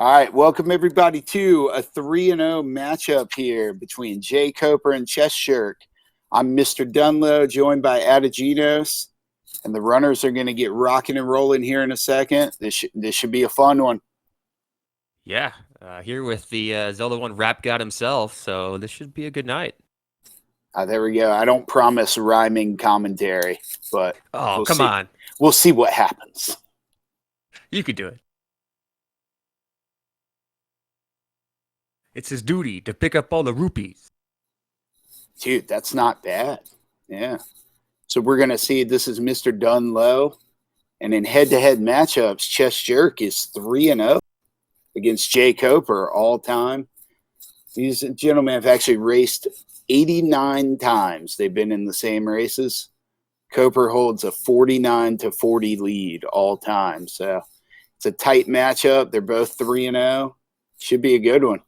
All right, welcome everybody to a 3-0 matchup here between jkoper and chessjerk. I'm Mr. Dunlow, joined by Adaginos, and the runners are going to get rocking and rolling here in a second. This should be a fun one. Yeah, here with the Zelda 1 rap god himself, so this should be a good night. There we go. I don't promise rhyming commentary, but come on. We'll see what happens. You could do it. It's his duty to pick up all the rupees. Dude, that's not bad. Yeah. So we're going to see, this is Mr. Dunlow. And in head-to-head matchups, chessjerk is 3-0 against jkoper all time. These gentlemen have actually raced 89 times. They've been in the same races. Koper holds a 49-40 lead all time. So it's a tight matchup. They're both 3-0. Should be a good one.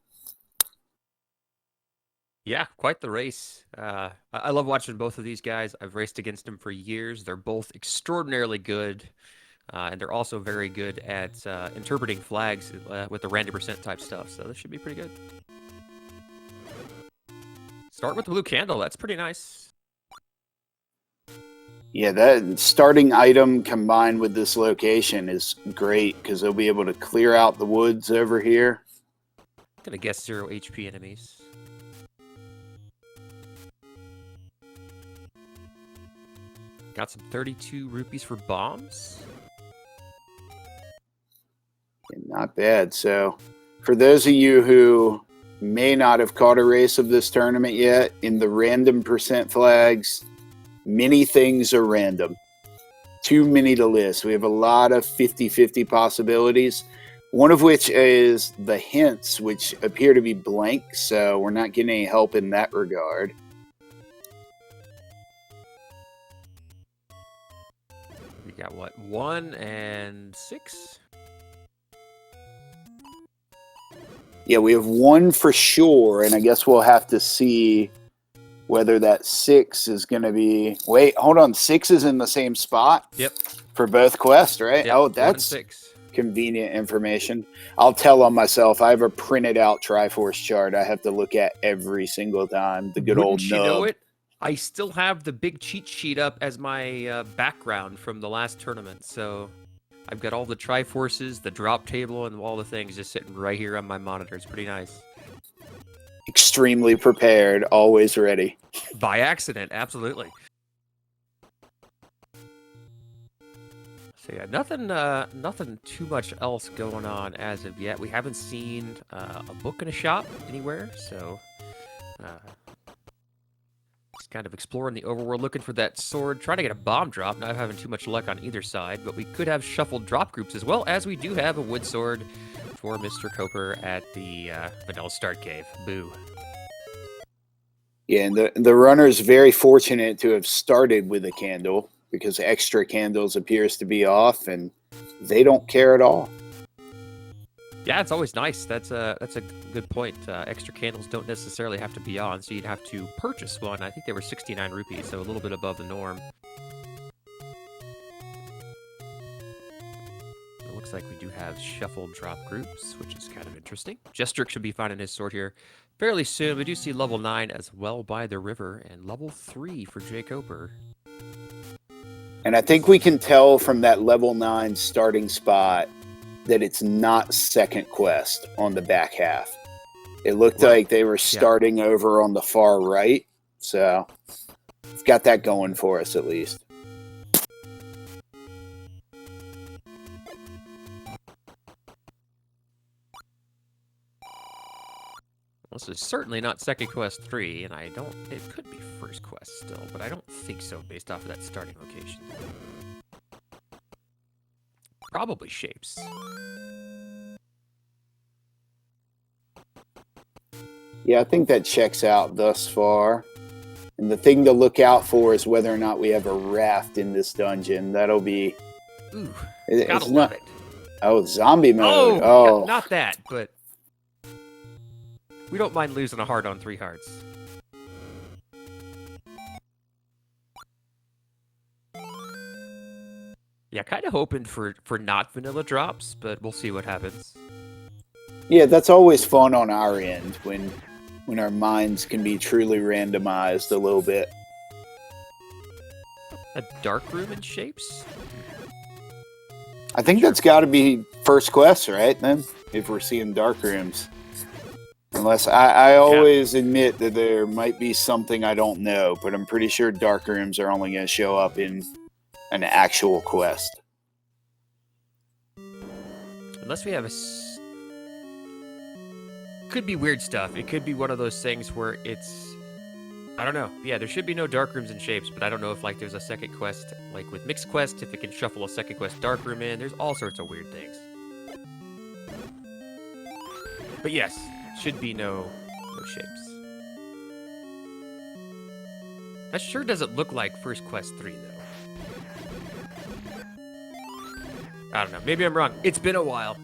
Yeah, quite the race. I love watching both of these guys. I've raced against them for years. They're both extraordinarily good, and they're also very good at interpreting flags with the random percent type stuff. So this should be pretty good. Start with the blue candle. That's pretty nice. Yeah, that starting item combined with this location is great because they'll be able to clear out the woods over here. I'm gonna guess 0 HP enemies. Got some 32 rupees for bombs. Not bad. So for those of you who may not have caught a race of this tournament yet, in the random percent flags, many things are random. Too many to list. We have a lot of 50-50 possibilities, one of which is the hints, which appear to be blank, so we're not getting any help in that regard. We got what, 1 and 6? Yeah, we have 1 for sure, and I guess we'll have to see whether that 6 is going to be... Wait, hold on. 6 is in the same spot? Yep. For both quests, right? Yep, Oh, that's 6. Convenient information. I'll tell on myself. I have a printed out Triforce chart I have to look at every single time. The good old nub. You know it? I still have the big cheat sheet up as my background from the last tournament, so... I've got all the Triforces, the drop table, and all the things just sitting right here on my monitor. It's pretty nice. Extremely prepared, always ready. By accident, absolutely. So yeah, nothing too much else going on as of yet. We haven't seen a book in a shop anywhere, so just kind of exploring the overworld, looking for that sword, trying to get a bomb drop. Not having too much luck on either side, but we could have shuffled drop groups as well, as we do have a wood sword for Mr. Koper at the Vanilla Start Cave. Boo. Yeah, and the runner is very fortunate to have started with a candle because extra candles appears to be off, and they don't care at all. Yeah, it's always nice. That's a good point. Extra candles don't necessarily have to be on, so you'd have to purchase one. I think they were 69 rupees, so a little bit above the norm. It looks like we do have shuffled drop groups, which is kind of interesting. jessjerk should be finding his sword here fairly soon. We do see level 9 as well by the river, and level 3 for jkoper. And I think we can tell from that level 9 starting spot that it's not second quest on the back half. It looked like they were starting over on the far right, so it's got that going for us at least. This is certainly not second quest 3, and it could be first quest still, but I don't think so based off of that starting location. Probably shapes. Yeah, I think that checks out thus far. And the thing to look out for is whether or not we have a raft in this dungeon. That'll be... Ooh, gotta love it. Oh, zombie mode. Oh, not that, but... We don't mind losing a heart on 3 hearts. Yeah, kind of hoping for not vanilla drops, but we'll see what happens. Yeah, that's always fun on our end when our minds can be truly randomized a little bit. A dark room in shapes? I think that's got to be first quest, right? Then, if we're seeing dark rooms, unless I always admit that there might be something I don't know, but I'm pretty sure dark rooms are only going to show up in an actual quest. Unless we have could be weird stuff. It could be one of those things where it's, I don't know. Yeah, there should be no dark rooms and shapes, but I don't know if like there's a second quest, like with mixed quest, if it can shuffle a second quest dark room in. There's all sorts of weird things. But yes, should be no shapes. That sure doesn't look like first quest 3 though. I don't know. Maybe I'm wrong. It's been a while.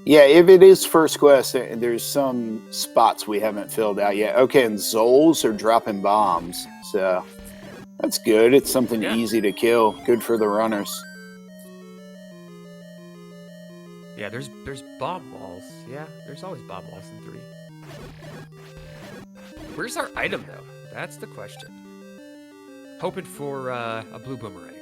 Yeah, if it is first quest, there's some spots we haven't filled out yet. Okay, and Zols are dropping bombs, so that's good. It's something easy to kill. Good for the runners. Yeah, there's bomb walls. Yeah, there's always bomb walls in 3. Where's our item though? That's the question. Hoping for a blue boomerang.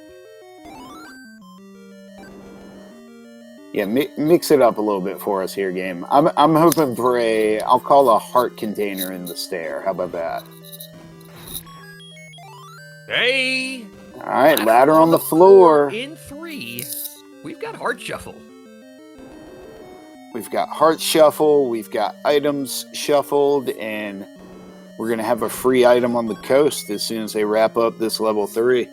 Yeah, mix it up a little bit for us here, game. I'm hoping for I'll call a heart container in the stair. How about that? Hey! All right, ladder on the floor. In 3, we've got heart shuffle. We've got heart shuffle. We've got items shuffled, and we're gonna have a free item on the coast as soon as they wrap up this level 3.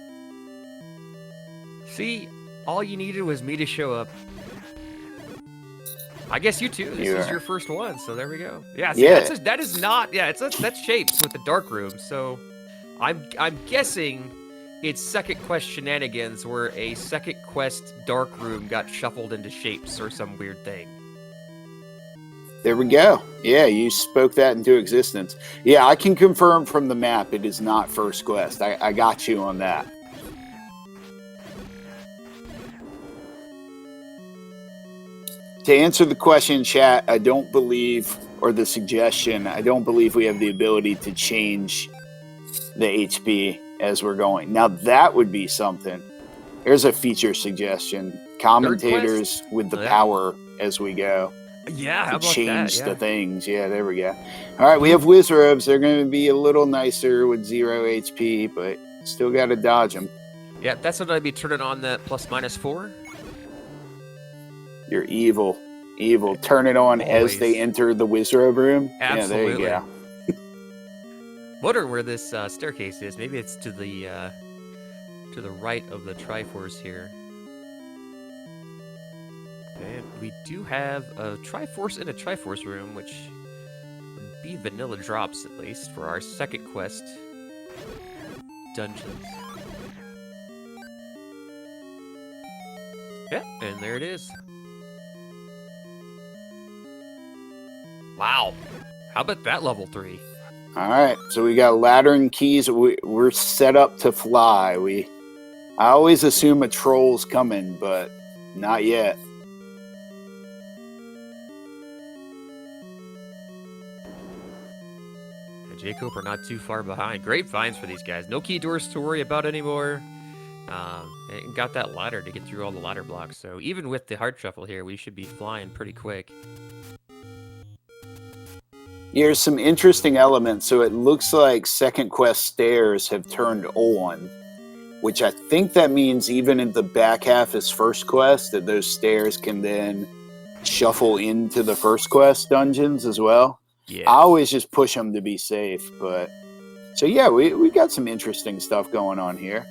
See, all you needed was me to show up. I guess you too. This is your first one, so there we go. Yeah, see, that is not. Yeah, that's shapes with the dark room. So, I'm guessing it's second quest shenanigans where a second quest dark room got shuffled into shapes or some weird thing. There we go. Yeah, you spoke that into existence. Yeah, I can confirm from the map it is not first quest. I got you on that. To answer the question, chat, I don't believe, or the suggestion, I don't believe we have the ability to change the HP as we're going. Now, that would be something. There's a feature suggestion. Commentators with the power as we go. Yeah, how about change that? the things. Yeah, there we go. All right, we have whiz robes. They're going to be a little nicer with 0 HP, but still got to dodge them. Yeah, that's what I'd be turning on that +/-4. You're evil. Evil. Turn it on as they enter the wizrobe room. Absolutely. Yeah, there you go. Wondering where this staircase is. Maybe it's to the right of the Triforce here. And we do have a Triforce in a Triforce room, which would be vanilla drops at least for our second quest dungeons. Yeah, and there it is. Wow. How about that level 3? All right, so we got ladder and keys. We're set up to fly. I always assume a troll's coming, but not yet. The jkoper not too far behind. Great finds for these guys. No key doors to worry about anymore. And got that ladder to get through all the ladder blocks. So even with the heart shuffle here, we should be flying pretty quick. Here's some interesting elements. So it looks like second quest stairs have turned on, which I think that means even in the back half is first quest, that those stairs can then shuffle into the first quest dungeons as well. Yeah. I always just push them to be safe, but so yeah, we got some interesting stuff going on here.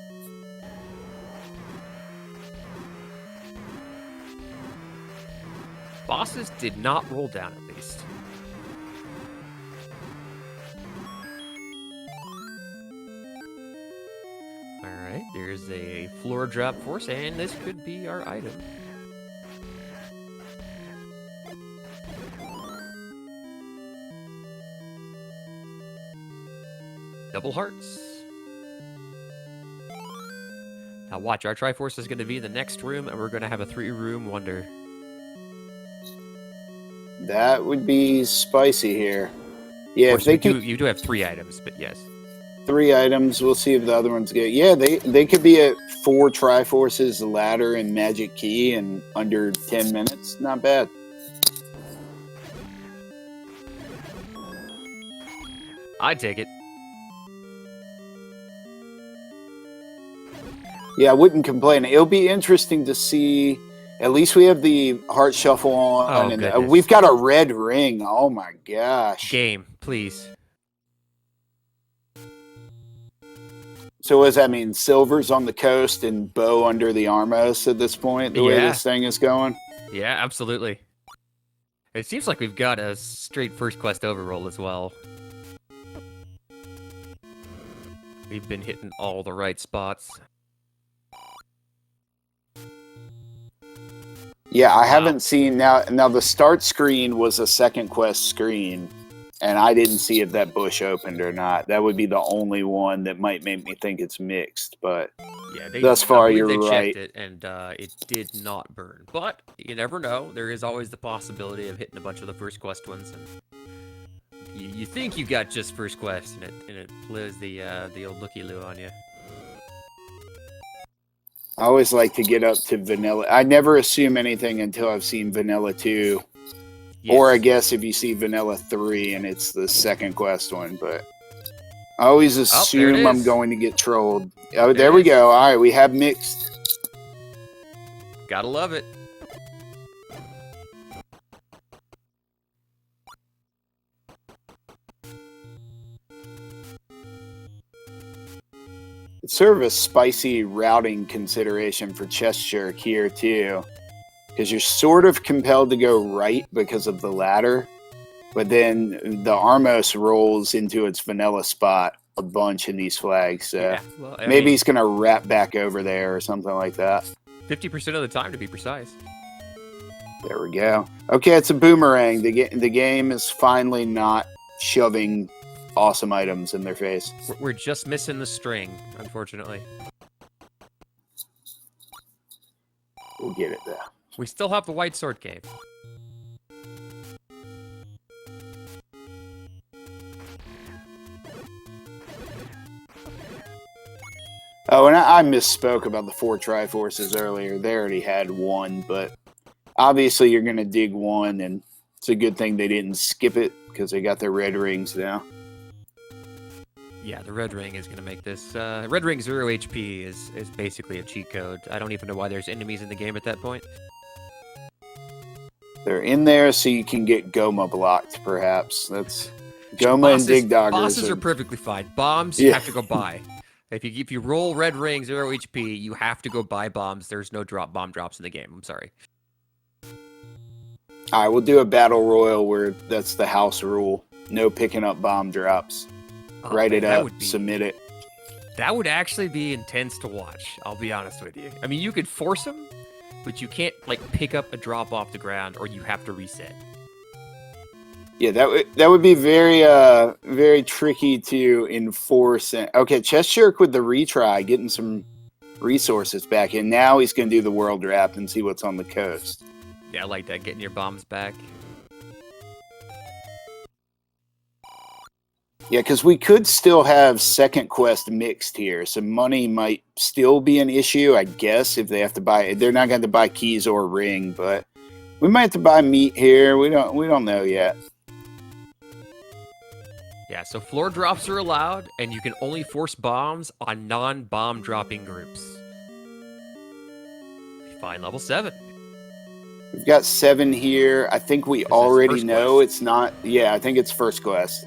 Bosses did not roll down at least. Alright, there's a floor drop force, and this could be our item. Double hearts. Now watch, our Triforce is going to be in the next room, and we're going to have a 3-room wonder. That would be spicy here. Yeah, if they you do have 3 items, but yes. 3 items. We'll see if the other ones get. Yeah, they could be at 4 Triforces, ladder, and magic key in under 10 minutes. Not bad. I'd take it. Yeah, I wouldn't complain. It'll be interesting to see. At least we have the heart shuffle on, and we've got a red ring. Oh my gosh! Game, please. So what does that mean? Silver's on the coast and bow under the Armos at this point, the way this thing is going? Yeah, absolutely. It seems like we've got a straight first quest overroll as well. We've been hitting all the right spots. Yeah, I haven't seen... Now the start screen was a second quest screen, and I didn't see if that bush opened or not. That would be the only one that might make me think it's mixed, but yeah, thus far you're right. Checked it, and it did not burn. But you never know. There is always the possibility of hitting a bunch of the first quest ones, and you think you got just first quest, and it plays the old looky-loo on you. I always like to get up to vanilla. I never assume anything until I've seen vanilla 2. Yes. Or I guess if you see vanilla 3 and it's the second quest one, but I always assume I'm going to get trolled. Oh, there we go. All right, we have mixed. Gotta love it. It's sort of a spicy routing consideration for chessjerk here too, because you're sort of compelled to go right because of the ladder, but then the Armos rolls into its vanilla spot a bunch in these flags. So yeah, well, maybe he's gonna wrap back over there or something like that. 50% of the time, to be precise. There we go. Okay, it's a boomerang. The game is finally not shoving awesome items in their face. We're just missing the string, unfortunately. We'll get it though. We still have the white sword cave. Oh, and I misspoke about the 4 Triforces earlier. They already had 1, but obviously you're going to dig 1, and it's a good thing they didn't skip it because they got their red rings now. Yeah, the red ring is going to make this... red ring 0 HP is basically a cheat code. I don't even know why there's enemies in the game at that point. They're in there so you can get Goma blocked, perhaps. That's Goma and Dig Doggers. Bosses are perfectly fine. Bombs, you have to go buy. If you roll red ring 0 HP, you have to go buy bombs. There's no bomb drops in the game. I'm sorry. All right, we'll do a battle royal where that's the house rule. No picking up bomb drops. Write it up, submit it. That would actually be intense to watch, I'll be honest with you. I mean, you could force them, but you can't, like, pick up a drop off the ground, or you have to reset. Yeah, that would be very very tricky to enforce. Okay, chessjerk with the retry, getting some resources back in. Now he's going to do the world wrap and see what's on the coast. Yeah, I like that, getting your bombs back. Yeah, because we could still have second quest mixed here. So money might still be an issue, I guess, if they have to buy. They're not going to buy keys or ring, but we might have to buy meat here. We don't know yet. Yeah, so floor drops are allowed, and you can only force bombs on non-bomb dropping groups. Fine, level 7. We've got 7 here. I think we already know it's not. Yeah, I think it's first quest.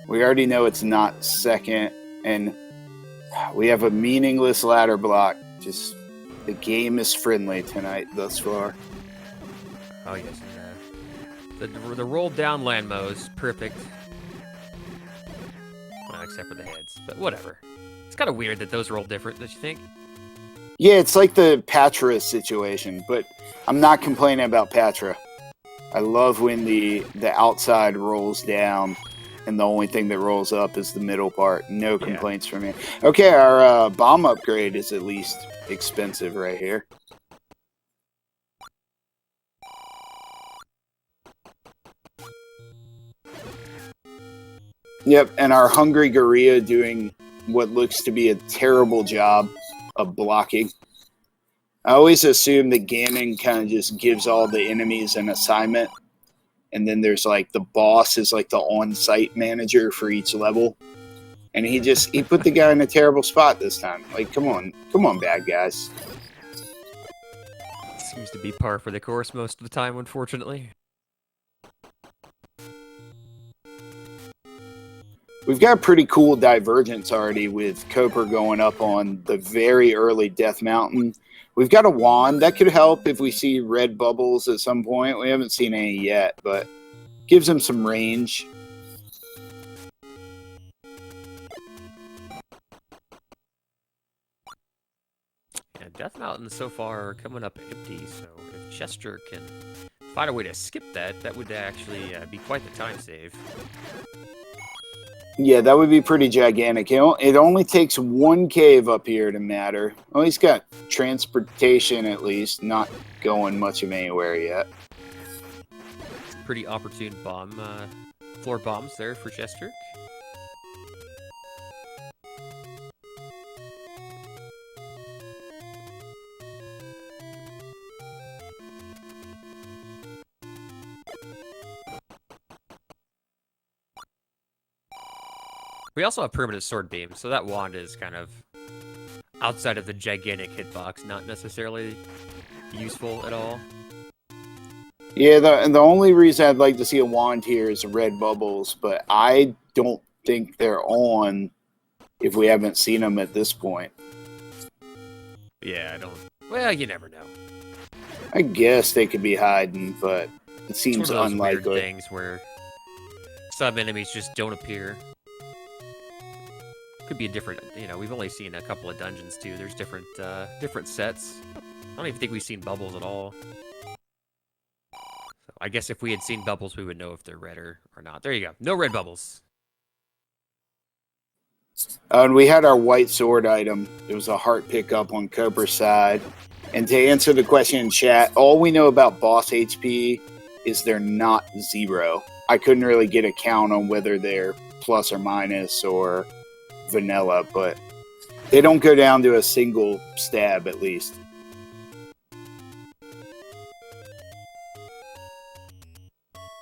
We already know it's not second, and we have a meaningless ladder block. Just the game is friendly tonight thus far. Oh yes, the rolled down landmos, perfect. Well, except for the heads, but whatever. It's kind of weird that those roll different, don't you think? Yeah, it's like the Patra situation, but I'm not complaining about Patra. I love when the outside rolls down. And the only thing that rolls up is the middle part. No complaints from me. Okay, our bomb upgrade is at least expensive right here. Yep, and our hungry gorilla doing what looks to be a terrible job of blocking. I always assume that Ganon kind of just gives all the enemies an assignment, and then there's like the boss is like the on-site manager for each level, and he put the guy in a terrible spot this time. Like, come on, bad guys. Seems to be par for the course most of the time, unfortunately. We've got a pretty cool divergence already with Koper going up on the very early Death Mountain. We've got a wand. That could help if we see red bubbles at some point. We haven't seen any yet, but gives him some range. Yeah, Death Mountain so far are coming up empty, so if chessjerk can find a way to skip that, that would actually be quite the time save. Yeah, that would be pretty gigantic. It only takes one cave up here to matter. Well, he's got transportation at least, not going much of anywhere yet. Pretty opportune bomb, floor bombs there for chessjerk. We also have permanent sword beam, so that wand is kind of outside of the gigantic hitbox, not necessarily useful at all. Yeah, the only reason I'd like to see a wand here is red bubbles, but I don't think they're on if we haven't seen them at this point. Yeah, I don't... Well, you never know. I guess they could be hiding, but it seems it's one of those unlikely. Weird things where some enemies just don't appear. Could be a different, you know, we've only seen a couple of dungeons too. There's different different sets. I don't even think we've seen bubbles at all. So I guess if we had seen bubbles, we would know if they're red or not. There you go. No red bubbles. And we had our white sword item. It was a heart pickup on Koper's side. And to answer the question in chat, all we know about boss HP is they're not 0. I couldn't really get a count on whether they're plus or minus or vanilla, but they don't go down to a single stab at least.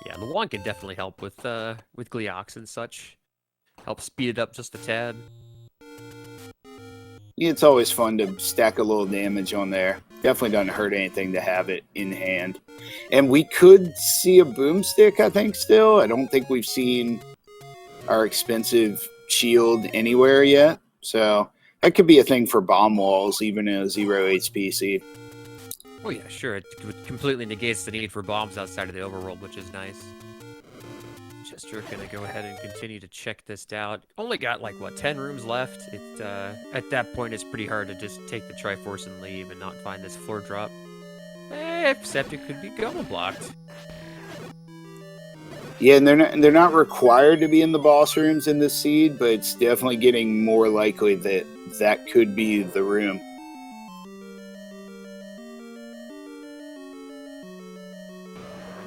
Yeah, the wand can definitely help with Gleox and such. Help speed it up just a tad. Yeah, it's always fun to stack a little damage on there. Definitely doesn't hurt anything to have it in hand. And we could see a boomstick, I think, still. I don't think we've seen our expensive shield anywhere yet. So that could be a thing for bomb walls, even in a 0 HP seed. Oh yeah, sure. It completely negates the need for bombs outside of the overworld, which is nice. chessjerk gonna go ahead and continue to check this out. Only got like what 10 rooms left. It at that point it's pretty hard to just take the Triforce and leave and not find this floor drop. Except it could be Goma blocked. Yeah, and they're not required to be in the boss rooms in this seed, but it's definitely getting more likely that that could be the room.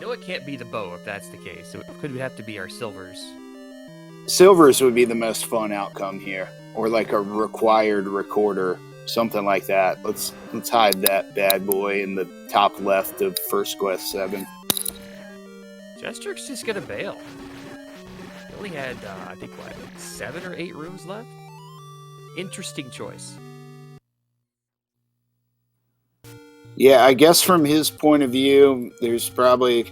No, it can't be the bow if that's the case. So it could have to be our silvers. Silvers would be the most fun outcome here, or like a required recorder, something like that. Let's hide that bad boy in the top left of First Quest 7. chessjerk's just gonna bail. He only had, I think, what, 7 or 8 rooms left? Interesting choice. Yeah, I guess from his point of view, there's probably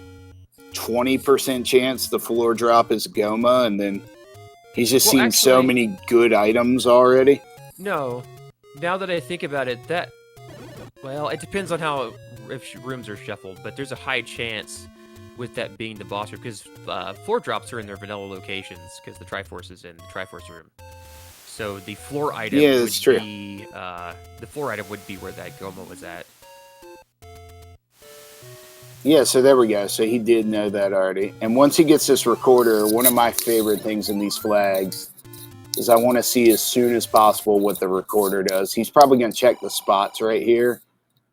20% chance the floor drop is Goma, and then he's just seen so many good items already. No. Now that I think about it, well, it depends on if rooms are shuffled, but there's a high chance with that being the boss room, because floor drops are in their vanilla locations, because the Triforce is in the Triforce room. So the floor item be the floor item would be where that Goma was at. Yeah, so there we go. So he did know that already. And once he gets this recorder, one of my favorite things in these flags is I want to see as soon as possible what the recorder does. He's probably going to check the spots right here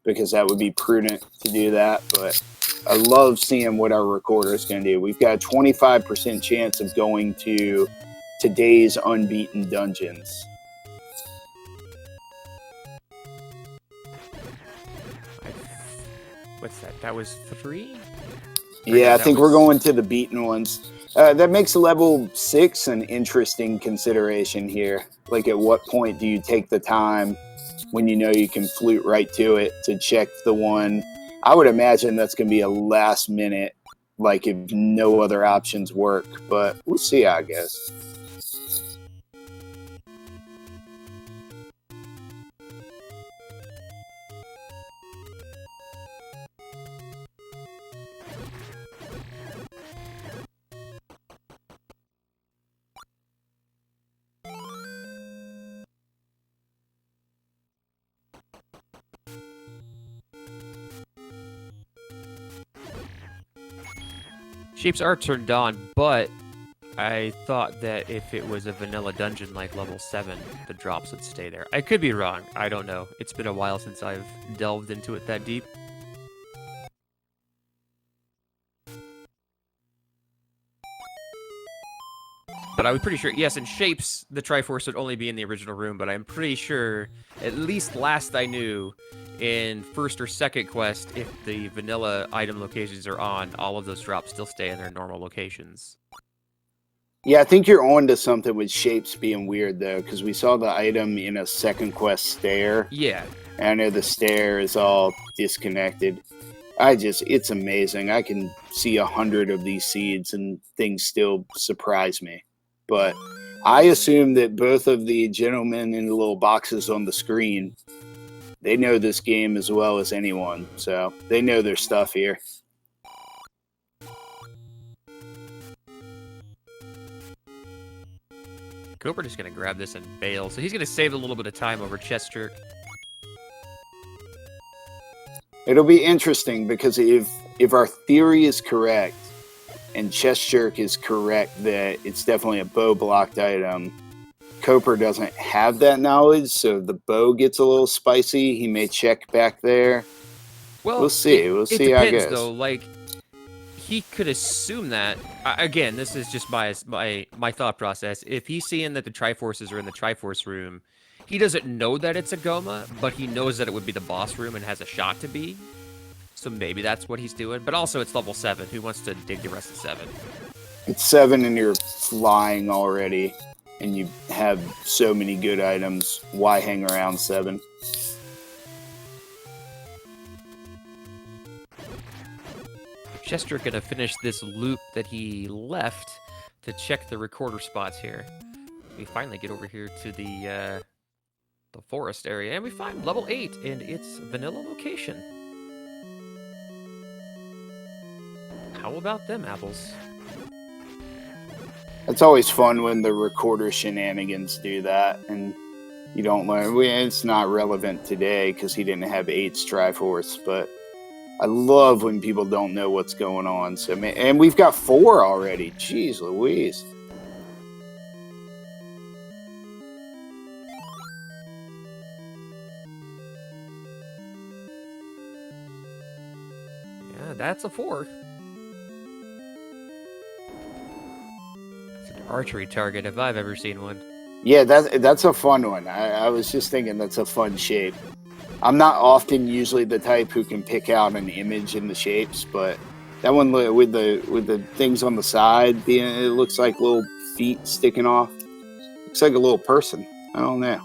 because that would be prudent to do that. But I love seeing what our recorder is going to do. We've got a 25% chance of going to today's unbeaten dungeons. What's that? That was 3? Yeah, I think we're going to the beaten ones. That makes level 6 an interesting consideration here. Like, at what point do you take the time when you know you can flute right to it to check the one? I would imagine that's going to be a last minute, like if no other options work, but we'll see, I guess. Shapes are turned on, but I thought that if it was a vanilla dungeon like level 7, the drops would stay there. I could be wrong. I don't know. It's been a while since I've delved into it that deep. But I was pretty sure, yes, in Shapes, the Triforce would only be in the original room, but I'm pretty sure, at least last I knew, in first or second quest, if the vanilla item locations are on, all of those drops still stay in their normal locations. Yeah, I think you're on to something with Shapes being weird, though, because we saw the item in a second quest stair. Yeah. And I know the stair is all disconnected. It's amazing. I can see 100 of these seeds and things still surprise me. But I assume that both of the gentlemen in the little boxes on the screen, they know this game as well as anyone. So they know their stuff here. Cooper just going to grab this and bail. So he's going to save a little bit of time over chessjerk. It'll be interesting because if our theory is correct and chessjerk is correct that it's definitely a bow blocked item, Cooper doesn't have that knowledge, so the bow gets a little spicy. He may check back there. Well, we'll see. We'll see, I guess. Though, like, he could assume that. Again, this is just my thought process. If he's seeing that the Triforces are in the Triforce room, he doesn't know that it's a Goma, but he knows that it would be the boss room and has a shot to be. So maybe that's what he's doing. But also, it's level 7. Who wants to dig the rest of 7? It's 7 and you're flying already, and you have so many good items. Why hang around 7? chessjerk gonna finish this loop that he left to check the recorder spots here. We finally get over here to the forest area, and we find level 8, and it's vanilla location. How about them apples? It's always fun when the recorder shenanigans do that, and you don't learn. It's not relevant today because he didn't have 8's Triforce, but I love when people don't know what's going on. So, and we've got 4 already. Jeez Louise. Yeah, that's a 4. It's an archery target if I've ever seen one. Yeah, that's a fun one. I was just thinking that's a fun shape. I'm not often usually the type who can pick out an image in the shapes, but that one with the things on the side, it looks like little feet sticking off. Looks like a little person. I don't know.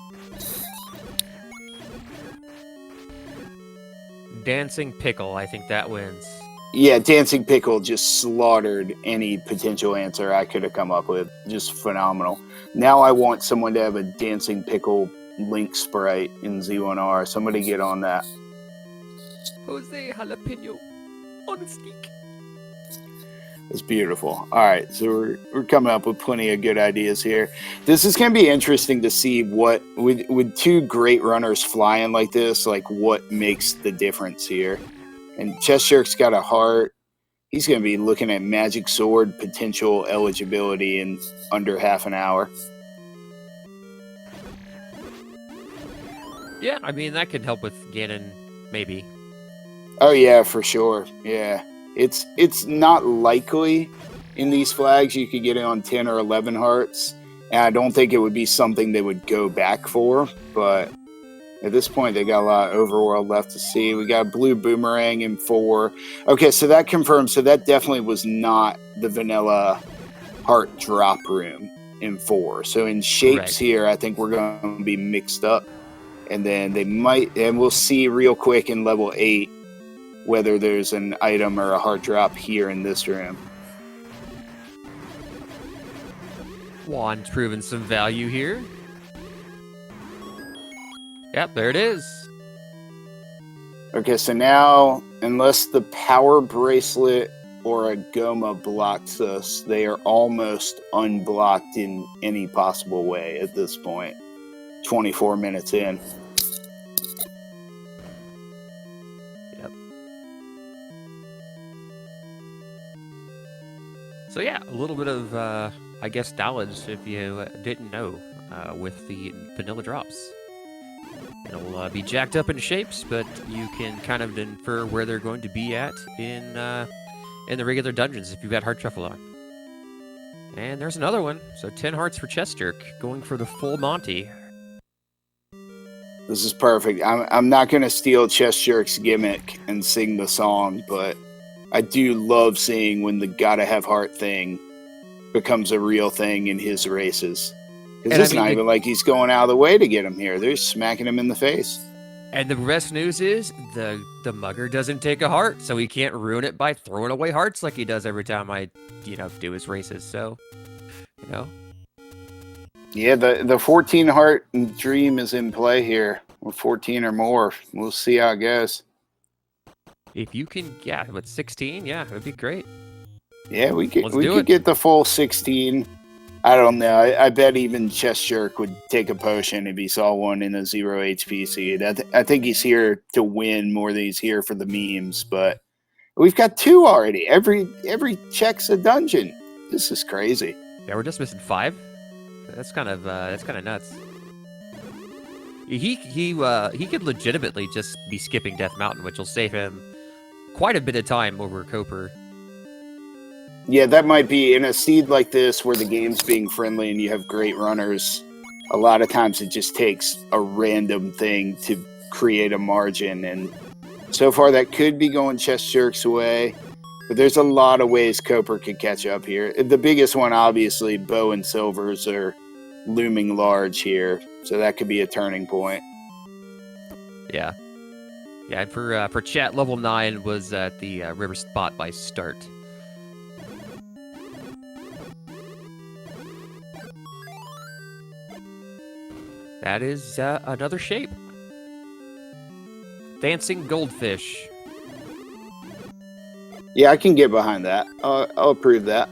Dancing Pickle, I think that wins. Yeah, Dancing Pickle just slaughtered any potential answer I could have come up with. Just phenomenal. Now I want someone to have a Dancing Pickle Link sprite in Z1R. Somebody get on that. Jose Jalapeno on a stick. It's beautiful. All right, so we're coming up with plenty of good ideas here. This is going to be interesting to see what, with 2 great runners flying like this, like what makes the difference here. And chessjerk's got a heart. He's going to be looking at Magic Sword potential eligibility in under half an hour. Yeah, I mean, that could help with Ganon, maybe. Oh, yeah, for sure. Yeah. It's not likely in these flags you could get it on 10 or 11 hearts. And I don't think it would be something they would go back for, but at this point, they got a lot of overworld left to see. We got a blue boomerang in 4. Okay, so that confirms. So that definitely was not the vanilla heart drop room in 4. So in shapes here, I think we're going to be mixed up. And then they might, and we'll see real quick in level 8 whether there's an item or a heart drop here in this room. Juan's proving some value here. Yep, there it is. Okay, so now, unless the power bracelet or a Goma blocks us, they are almost unblocked in any possible way at this point. 24 minutes in. Yep. So yeah, a little bit of, I guess, knowledge if you didn't know with the vanilla drops. It'll be jacked up in shapes, but you can kind of infer where they're going to be at in the regular dungeons if you've got Heart Truffle on. And there's another one. So 10 hearts for chessjerk, going for the full Monty. This is perfect. I'm not going to steal chessjerk's gimmick and sing the song, but I do love seeing when the gotta have heart thing becomes a real thing in his races. Because it's not even like he's going out of the way to get him here. They're smacking him in the face. And the best news is the mugger doesn't take a heart, so he can't ruin it by throwing away hearts like he does every time I, do his races. So, Yeah, the 14 heart dream is in play here. With 14 or more. We'll see how it goes. If you can, with 16, it'd be great. Yeah, we could get the full 16. I don't know. I bet even chessjerk would take a potion if he saw one in a 0 HP seed. I think he's here to win more than he's here for the memes. But we've got 2 already. Every check's a dungeon. This is crazy. Yeah, we're just missing 5. That's kind of nuts. He could legitimately just be skipping Death Mountain, which will save him quite a bit of time over Koper. Yeah, that might be in a seed like this where the game's being friendly and you have great runners. A lot of times it just takes a random thing to create a margin. And so far that could be going chessjerk's way. But there's a lot of ways Koper could catch up here. The biggest one, obviously, bow and silvers are looming large here. So that could be a turning point. Yeah. Yeah, and for chat, level 9 was at the river spot by start. That is another shape. Dancing goldfish. Yeah, I can get behind that. I'll approve that.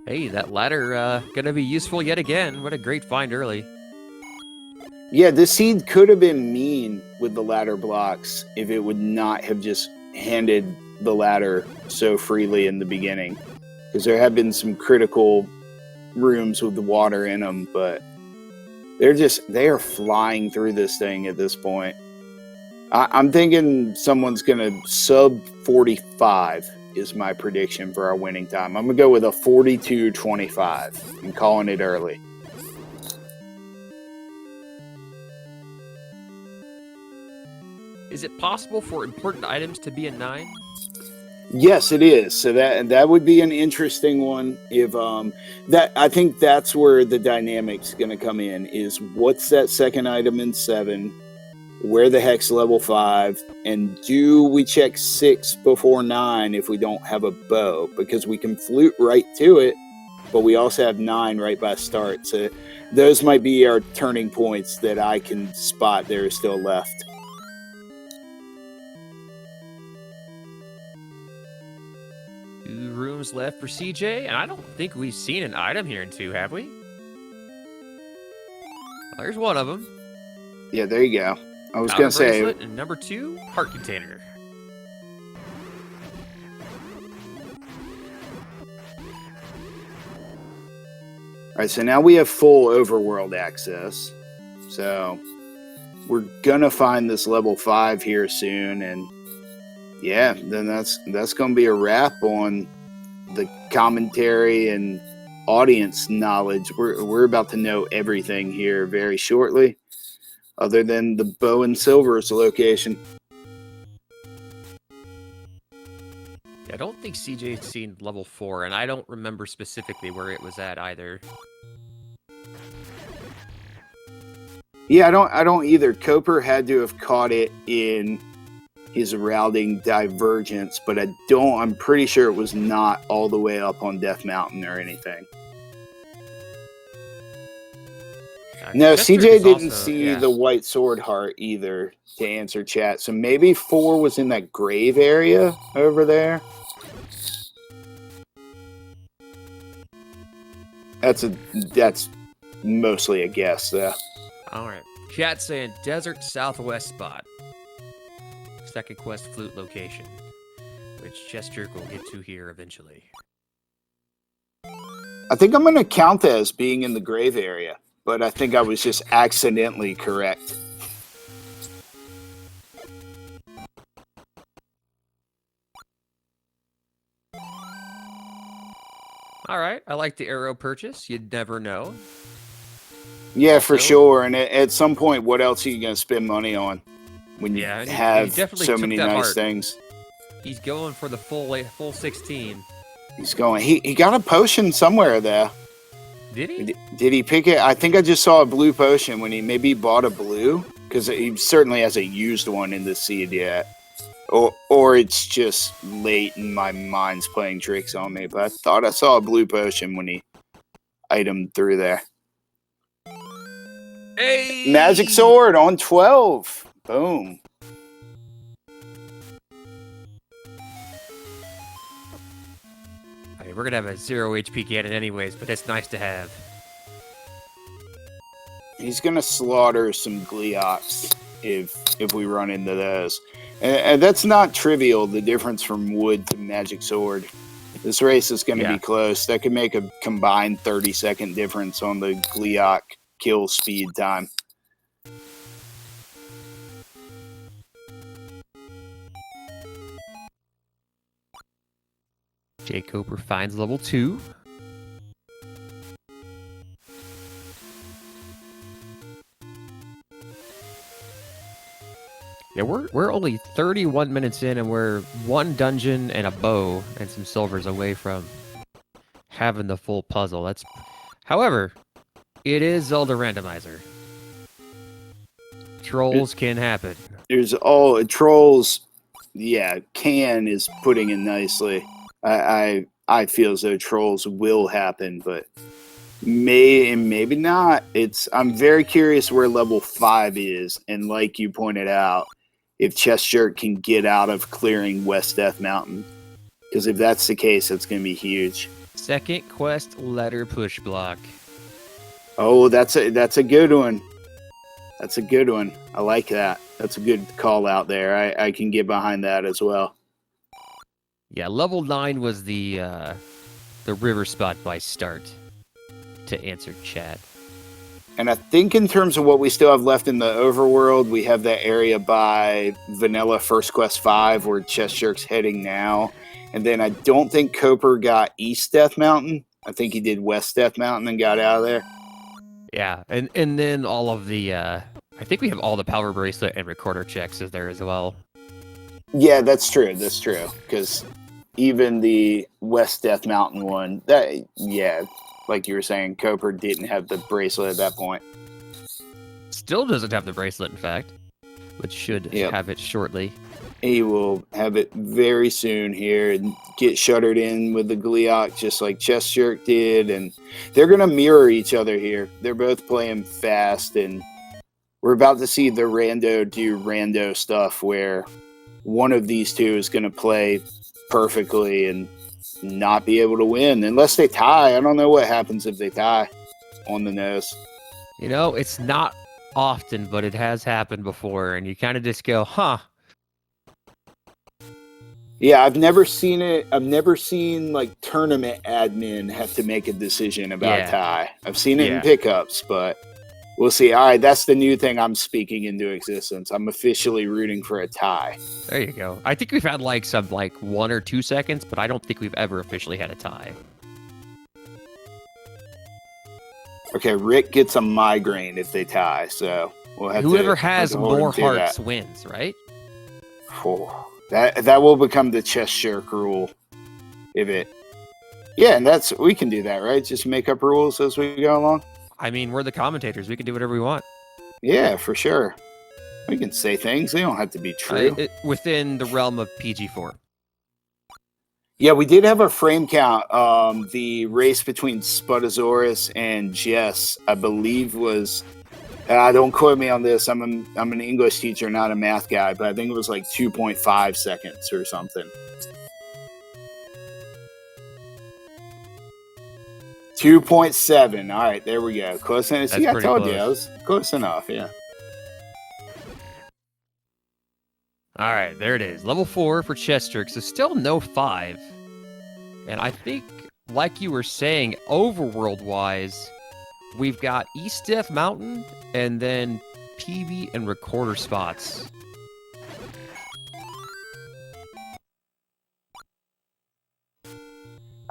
Hey, that ladder gonna be useful yet again. What a great find early. Yeah, this seed could have been mean with the ladder blocks if it would not have just handed the ladder so freely in the beginning. Because there have been some critical rooms with the water in them, but they are flying through this thing at this point. I'm thinking someone's going to sub 45 is my prediction for our winning time. I'm going to go with a 42-25 and calling it early. Is it possible for important items to be a 9? Yes, it is. So that would be an interesting one. If that, I think that's where the dynamic's going to come in. Is what's that second item in 7? Where the heck's level 5? And do we check 6 before 9 if we don't have a bow? Because we can flute right to it, but we also have 9 right by start. So those might be our turning points that I can spot there is still left. Rooms left for CJ, and I don't think we've seen an item here in 2, have we? Well, there's one of them. Yeah, there you go. I was going to say... And number 2, heart container. All right, so now we have full overworld access. So we're gonna find this level 5 here soon, and yeah, then that's gonna be a wrap on the commentary and audience knowledge. We're about to know everything here very shortly, other than the Bow and Silver's location. I don't think CJ's seen level 4, and I don't remember specifically where it was at either. Yeah, I don't either. Koper had to have caught it in his routing divergence, but I'm pretty sure it was not all the way up on Death Mountain or anything. No, CJ didn't see the White Sword Heart either, to answer chat. So maybe 4 was in that grave area over there. That's mostly a guess, though. All right. Chat saying desert southwest spot. Second quest flute location, which chessjerk will get to here eventually. I think I'm going to count that as being in the grave area, but I think I was just accidentally correct. All right. I like the arrow purchase. You'd never know. Yeah, Also, for sure. And at some point, what else are you going to spend money on when you have so many nice things? He's going for the full 16. He's going. He got a potion somewhere there. Did he? Did he pick it? I think I just saw a blue potion when he maybe bought a blue, because he certainly hasn't used one in the seed yet. Or it's just late and my mind's playing tricks on me. But I thought I saw a blue potion when he itemed through there. Hey! Magic Sword on 12. Boom. I mean, we're going to have a 0 HP cannon anyways, but it's nice to have. He's going to slaughter some Gleeoks if we run into those. And that's not trivial, the difference from wood to Magic Sword. This race is going to be close. That could make a combined 30-second difference on the Gleeok kill speed time. jkoper finds level 2. Yeah, we're only 31 minutes in, and we're one dungeon and a bow and some silvers away from having the full puzzle. However, it is Zelda Randomizer. Trolls can happen. There's all trolls. Yeah, can is putting it nicely. I feel as though trolls will happen, but maybe not. I'm very curious where level 5 is, and like you pointed out, if chessjerk can get out of clearing West Death Mountain, because if that's the case, it's going to be huge. Second quest letter push block. Oh, that's a good one. That's a good one. I like that. That's a good call out there. I can get behind that as well. Yeah, level 9 was the river spot by start, to answer chat. And I think in terms of what we still have left in the overworld, we have that area by Vanilla First Quest 5 where chessjerk's heading now. And then I don't think Koper got East Death Mountain. I think he did West Death Mountain and got out of there. Yeah, and then all of the, I think we have all the power bracelet and recorder checks is there as well. Yeah, that's true. That's true. Because even the West Death Mountain one, like you were saying, Koper didn't have the bracelet at that point. Still doesn't have the bracelet, in fact, but should have it shortly. He will have it very soon here and get shuttered in with the Gleeok just like chessjerk did. And they're going to mirror each other here. They're both playing fast, and we're about to see the rando do rando stuff where one of these two is going to play perfectly and not be able to win unless they tie. I don't know what happens if they tie on the nose. You know, it's not often, but it has happened before, and you kind of just go, huh. Yeah, I've never seen it. I've never seen like tournament admin have to make a decision about a tie. I've seen it in pickups, but We'll see. All right, that's the new thing I'm speaking into existence. I'm officially rooting for a tie. There you go. I think we've had like some 1 or 2 seconds, but I don't think we've ever officially had a tie. Okay, Rick gets a migraine if they tie, so we'll have Whoever to has hold him more to hearts that. wins, right? Oh, that will become the chessjerk rule. Yeah, and we can do that, right? Just make up rules as we go along. I mean, we're the commentators. We can do whatever we want. Yeah, for sure. We can say things. They don't have to be true. Within the realm of PG4. Yeah, we did have a frame count. The race between Sputosaurus and Jess, I believe, was. Don't quote me on this. I'm an English teacher, not a math guy, but I think it was like 2.5 seconds or something. 2.7. All right, there we go. Close enough. See, I told you, I was close enough. Yeah. All right, there it is. Level 4 for chessjerk, so still no 5. And I think, like you were saying, overworld-wise, we've got East Death Mountain and then PB and recorder spots.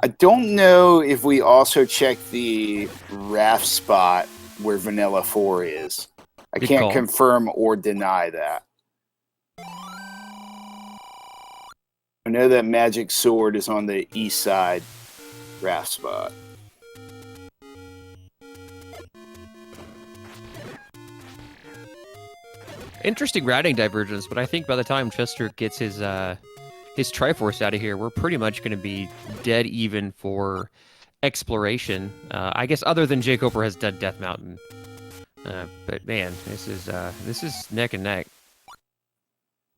I don't know if we also checked the raft spot where Vanilla 4 is. I can't confirm or deny that. I know that Magic Sword is on the east side raft spot. Interesting routing divergence, but I think by the time chessjerk gets his Triforce out of here, we're pretty much going to be dead even for exploration. I guess other than jkoper has done Death Mountain. But man, this is neck and neck.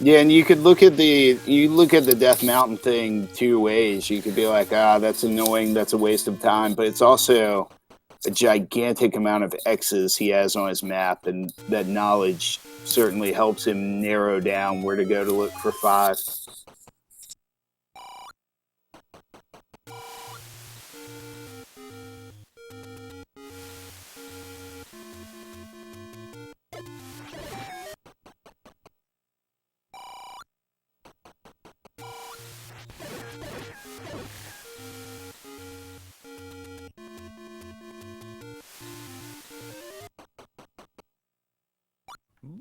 Yeah, and you could look at the Death Mountain thing 2 ways. You could be like, that's annoying, that's a waste of time, but it's also a gigantic amount of X's he has on his map, and that knowledge certainly helps him narrow down where to go to look for 5.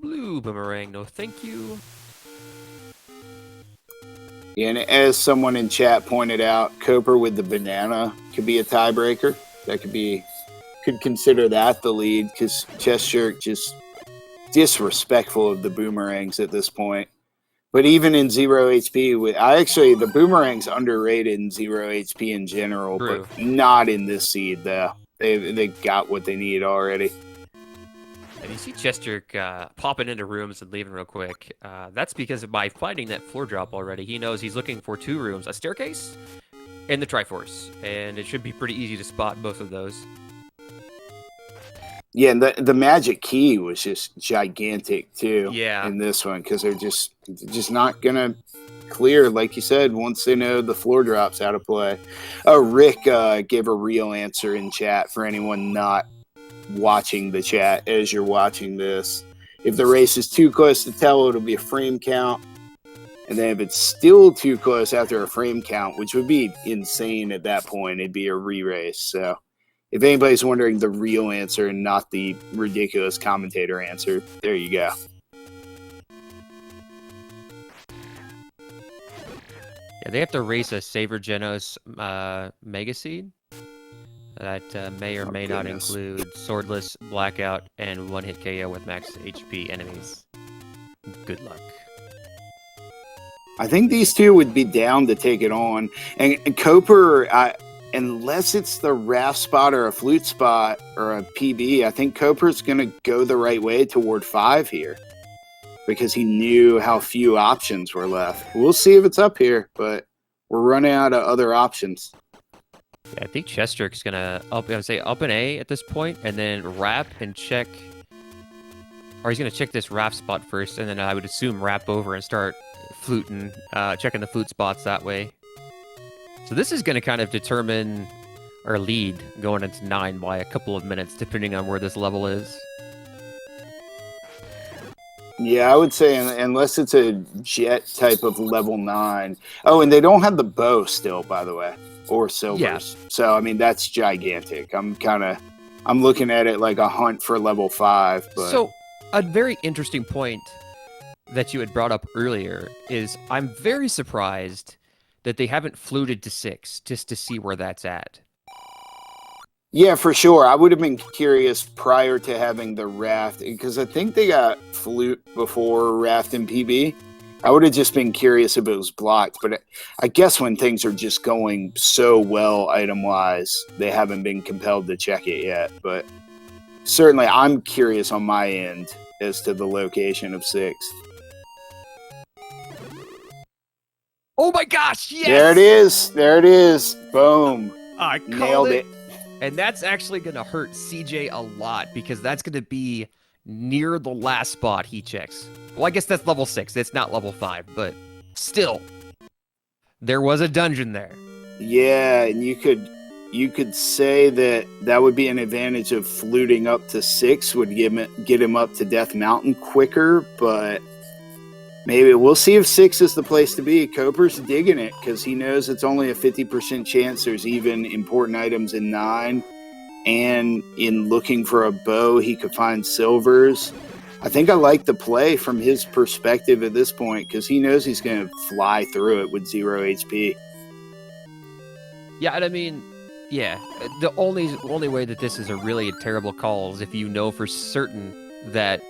Blue boomerang, no thank you. Yeah, and as someone in chat pointed out, Koper with the banana could be a tiebreaker. That could consider that the lead, because chessjerk just disrespectful of the boomerangs at this point. But even in 0 HP, the boomerang's underrated in 0 HP in general, True. But not in this seed though. They got what they need already. And you see chessjerk popping into rooms and leaving real quick. That's because by finding that floor drop already, he knows he's looking for 2 rooms, a staircase and the Triforce. And it should be pretty easy to spot both of those. Yeah, and the magic key was just gigantic too. Yeah. In this one, because they're just not gonna clear, like you said, once they know the floor drop's out of play. Oh, Rick gave a real answer in chat for anyone not watching the chat as you're watching this. If the race is too close to tell, it'll be a frame count. And then if it's still too close after a frame count, which would be insane at that point, it'd be a re-race. So if anybody's wondering the real answer and not the ridiculous commentator answer, there you go. Yeah, they have to race a Saber Genos Mega Seed. That may or may not include Swordless, Blackout, and one-hit KO with max HP enemies. Good luck. I think these two would be down to take it on. And Koper, unless it's the raft spot or a flute spot or a PB, I think Koper's going to go the right way toward 5 here. Because he knew how few options were left. We'll see if it's up here, but we're running out of other options. Yeah, I think chessjerk's gonna up an A at this point, and then wrap and check. Or he's gonna check this wrap spot first, and then I would assume wrap over and start fluting, checking the flute spots that way. So this is gonna kind of determine our lead going into 9 by a couple of minutes, depending on where this level is. Yeah, I would say unless it's a jet type of level 9. Oh, and they don't have the bow still, by the way, or Yeah. silvers. So I mean that's gigantic. I'm looking at it like a hunt for level 5. But So, a very interesting point that you had brought up earlier is I'm very surprised that they haven't fluted to 6 just to see where that's at. yeah, for sure. I would have been curious prior to having the raft because I think they got flute before raft and PB. I would have just been curious if it was blocked, but I guess when things are just going so well item wise, they haven't been compelled to check it yet. But certainly, I'm curious on my end as to the location of 6. Oh my gosh, yes! There it is. There it is. Boom. I Nailed it. And that's actually going to hurt CJ a lot because that's going to be near the last spot he checks. Well, I guess that's level 6. It's not level 5, but still. There was a dungeon there. Yeah, and you could say that would be an advantage of fluting up to 6 would get him up to Death Mountain quicker, but maybe we'll see if 6 is the place to be. Coper's digging it because he knows it's only a 50% chance there's even important items in 9. And in looking for a bow, he could find silvers. I think I like the play from his perspective at this point because he knows he's going to fly through it with 0 HP. Yeah, and I mean, yeah, the only way that this is a really terrible call is if you know for certain that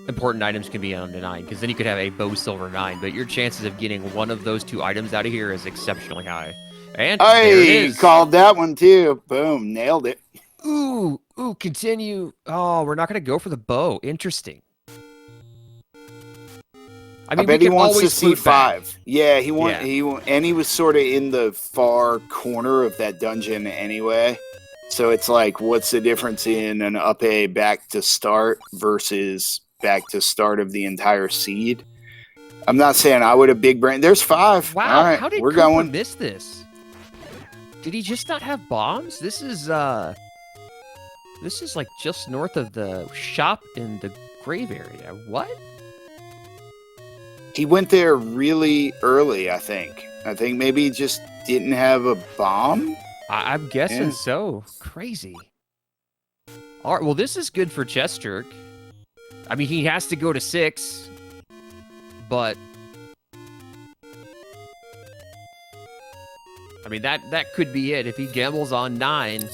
important items can be on the 9, because then you could have a bow silver 9, but your chances of getting one of those 2 items out of here is exceptionally high. And there it is. Called that one too. Boom, nailed it. Ooh, continue. Oh, we're not going to go for the bow. Interesting. I mean, bet he wants to see 5. Back. Yeah, and he was sort of in the far corner of that dungeon anyway. So it's like, what's the difference in an up A back to start versus back to start of the entire seed? I'm not saying I would have big brain. There's 5. Wow, all right, how did we're Cooper going. miss this? Did he just not have bombs? This is like just north of the shop in the grave area. What? He went there really early, I think. I think maybe he just didn't have a bomb. I'm guessing so. Crazy. All right, well, this is good for chessjerk. I mean, he has to go to 6, but I mean, that could be it. If he gambles on 9,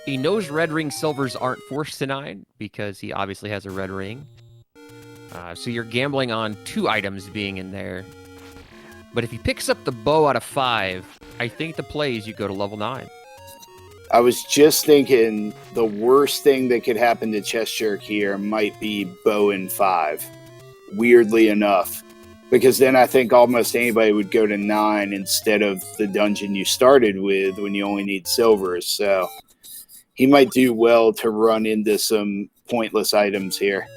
he knows red ring silvers aren't forced to 9 because he obviously has a red ring. So you're gambling on 2 items being in there. But if he picks up the bow out of 5, I think the play is you go to level 9. I was just thinking the worst thing that could happen to chessjerk here might be bow in 5. Weirdly enough. Because then I think almost anybody would go to 9 instead of the dungeon you started with when you only need silvers. So he might do well to run into some pointless items here.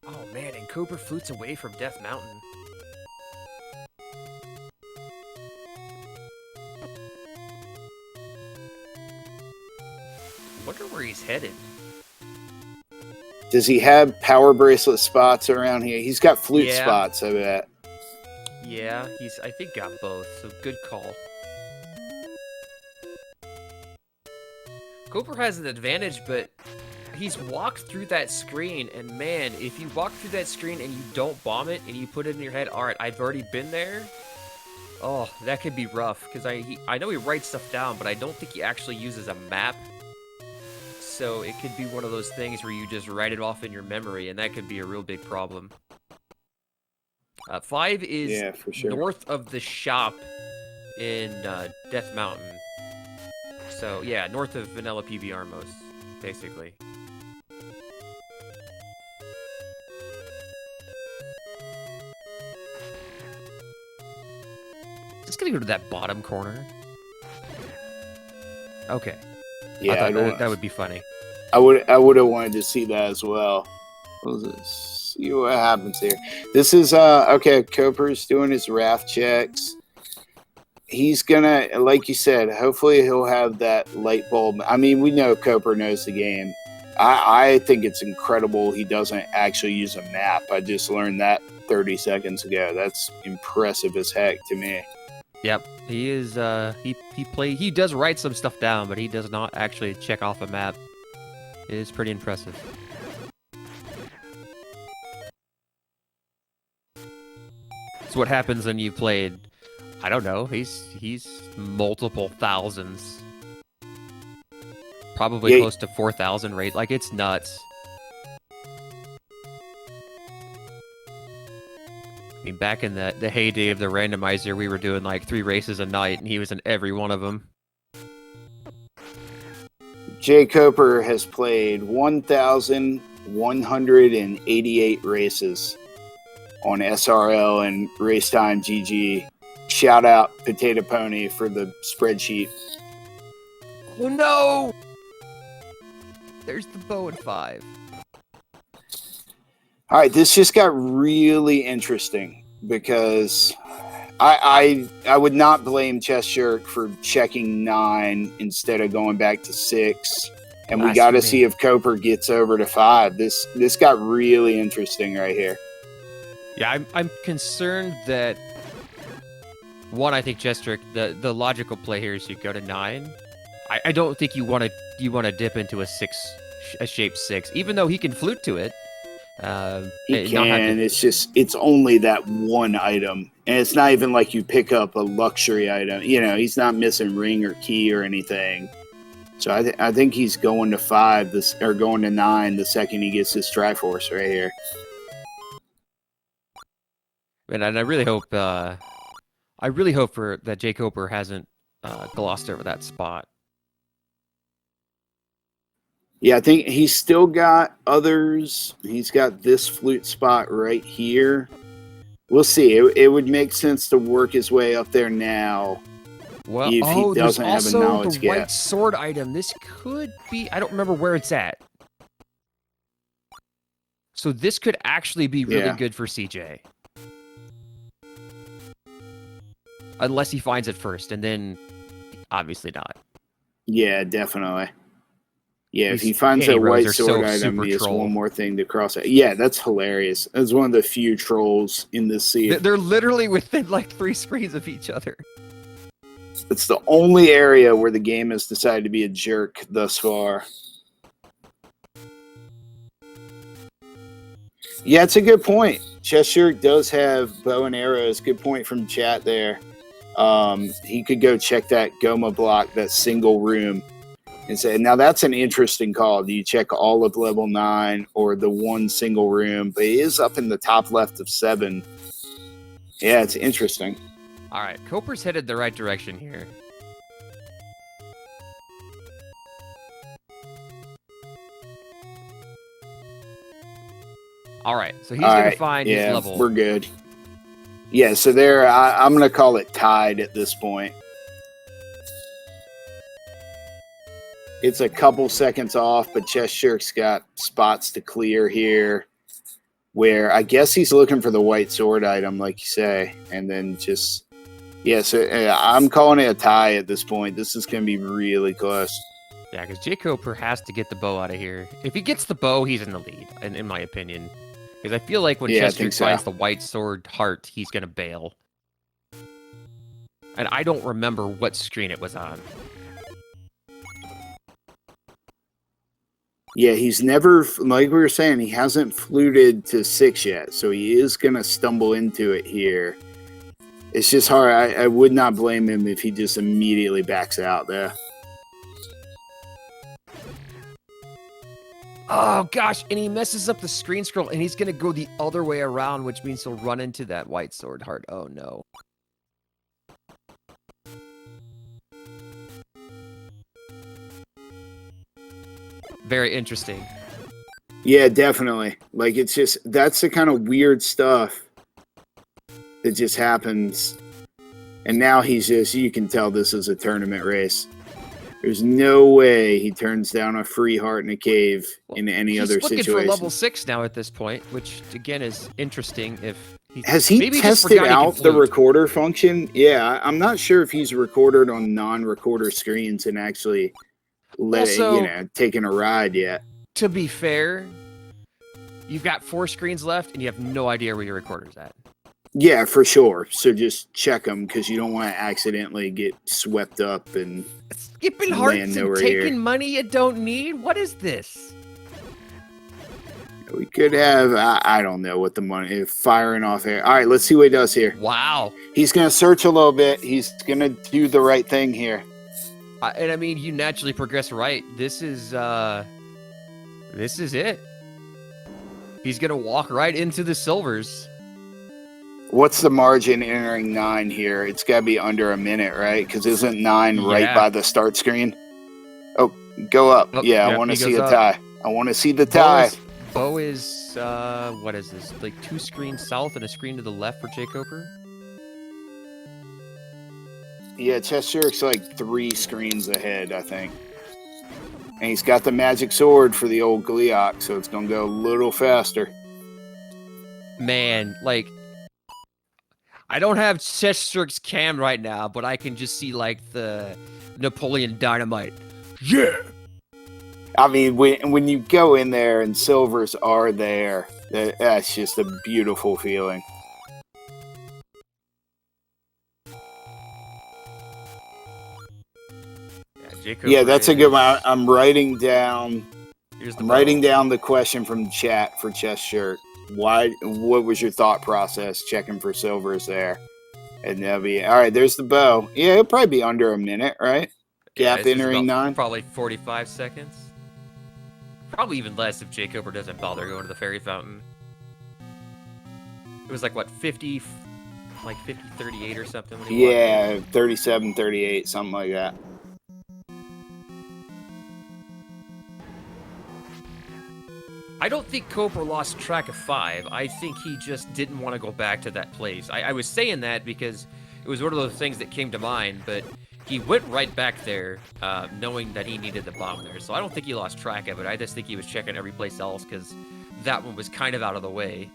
Oh man, and Cooper flutes away from Death Mountain. Wonder where he's headed. Does he have power bracelet spots around here? He's got flute spots, I bet. Yeah, he's, I think, got both, so good call. Cooper has an advantage, but he's walked through that screen, and man, if you walk through that screen and you don't bomb it, and you put it in your head, all right, I've already been there, oh, that could be rough, because I know he writes stuff down, but I don't think he actually uses a map. So it could be one of those things where you just write it off in your memory, and that could be a real big problem. 5 is for sure. north of the shop in Death Mountain. So, yeah, north of Vanilla PBR most, basically. Just gonna go to that bottom corner. Okay. Yeah, I thought that would be funny. I would have wanted to see that as well. Let's see what happens here. This is okay. Coper's doing his raft checks. he's gonna, like you said, hopefully he'll have that light bulb. I mean, we know Coper knows the game. I think it's incredible he doesn't actually use a map. I just learned that 30 seconds ago. That's impressive as heck to me. Yep, he is. He does write some stuff down, but he does not actually check off a map. It is pretty impressive. So what happens when you've played? I don't know. He's multiple thousands. Probably close to 4,000 rate. Like, it's nuts. I mean, back in the heyday of the randomizer, we were doing like 3 races a night, and he was in every one of them. jkoper has played 1,188 races on SRL and Racetime GG. Shout out Potato Pony for the spreadsheet. Oh no! There's the bow at 5. All right, this just got really interesting because I would not blame chessjerk for checking 9 instead of going back to 6, and we got to see if Coper gets over to 5. This got really interesting right here. Yeah, I'm concerned that I think chessjerk, the logical play here is you go to 9. I don't think you want to dip into a shape 6, even though he can flute to it. He can. It's only that one item, and it's not even like you pick up a luxury item. You know, he's not missing ring or key or anything. So I think he's going to 5 or going to 9 the second he gets his Triforce right here. And I really hope that jkoper hasn't glossed over that spot. Yeah, I think he's still got others. He's got this flute spot right here. We'll see. It would make sense to work his way up there now. Well, if he doesn't have a knowledge the gap. white sword item. This could be. I don't remember where it's at. So this could actually be really good for CJ. Unless he finds it first, and then obviously not. Yeah, definitely. Yeah, if he finds that white sword item, it's one more thing to cross out. Yeah, that's hilarious. That's one of the few trolls in this scene. They're literally within like 3 screens of each other. It's the only area where the game has decided to be a jerk thus far. Yeah, it's a good point. chessjerk does have bow and arrows. Good point from chat there. He could go check that Goma block, that single room, and say, now that's an interesting call. Do you check all of level 9 or the one single room? But he is up in the top left of 7. Yeah, it's interesting. All right, Coper's headed the right direction here. All right, so he's going to find his level. We're good. Yeah, so there, I'm going to call it tied at this point. It's a couple seconds off, but chessjerk's got spots to clear here where I guess he's looking for the white sword item, like you say, and then just, so I'm calling it a tie at this point. This is going to be really close. Yeah, because jkoper has to get the bow out of here. If he gets the bow, he's in the lead, in my opinion. Because I feel like when chessjerk finds the white sword heart, he's going to bail. And I don't remember what screen it was on. Yeah, he's never, like we were saying, he hasn't fluted to 6 yet, so he is going to stumble into it here. It's just hard. I would not blame him if he just immediately backs out there. Oh, gosh, and he messes up the screen scroll, and he's going to go the other way around, which means he'll run into that white sword heart. Oh, no. Very interesting. Yeah, definitely. Like, it's just, that's the kind of weird stuff that just happens. And now he's just, you can tell this is a tournament race. There's no way he turns down a free heart in a cave in any other situation. He's looking for level 6 now at this point, which, again, is interesting if Has he maybe just tested forgot he can out the flute. recorder function? Yeah, I'm not sure if he's recorded on non-recorder screens and actually Also, taken a ride yet. To be fair, you've got 4 screens left, and you have no idea where your recorder's at. Yeah, for sure. So just check them because you don't want to accidentally get swept up and Skipping land hearts and nowhere taking here. money you don't need? What is this? We could have, I don't know what the money, firing off air. All right, let's see what he does here. Wow. He's going to search a little bit. He's going to do the right thing here. And I mean, you naturally progress right. This is it. He's going to walk right into the silvers. What's the margin entering 9 here? It's got to be under a minute, right? Because isn't 9 right by the start screen? Oh, go up. Oh, yeah, yep, I want to he see goes a up. tie. I want to see the tie. Bo is what is this? Like 2 screens south and a screen to the left for jkoper? Yeah, chessjerk's like 3 screens ahead, I think. And he's got the magic sword for the old Gliok, so it's going to go a little faster. Man, like, I don't have chessjerk's cam right now, but I can just see, like, the Napoleon Dynamite. Yeah! I mean, when you go in there and silvers are there, that's just a beautiful feeling. Yeah, that's a good one. I'm writing down. I'm writing down the question from chat for chessjerk. What was your thought process checking for silvers there? And that'll be all right. There's the bow. Yeah, it'll probably be under a minute, right? Gap entering 9. Probably 45 seconds. Probably even less if jkoper doesn't bother going to the fairy fountain. It was like what 50, like 50-38 or something. When he yeah, 37-38, something like that. I don't think Koper lost track of 5. I think he just didn't want to go back to that place. I was saying that because it was one of those things that came to mind, but he went right back there knowing that he needed the bomb there. So I don't think he lost track of it. I just think he was checking every place else because that one was kind of out of the way.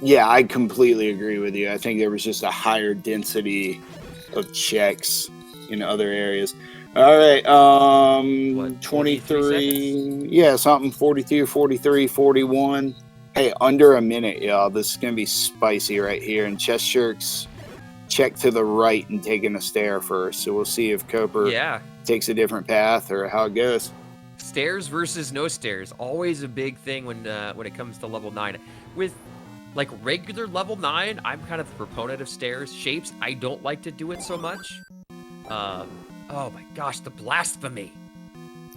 Yeah, I completely agree with you. I think there was just a higher density of checks in other areas. All right, What, 23, yeah, something, 42, 43, 41. Hey, under a minute, y'all. This is going to be spicy right here. And chessjerk's check to the right and taking a stair first. So we'll see if Koper takes a different path or how it goes. Stairs versus no stairs. Always a big thing when it comes to level 9. With like regular level 9, I'm kind of a proponent of stairs. Shapes, I don't like to do it so much. Oh my gosh, the blasphemy.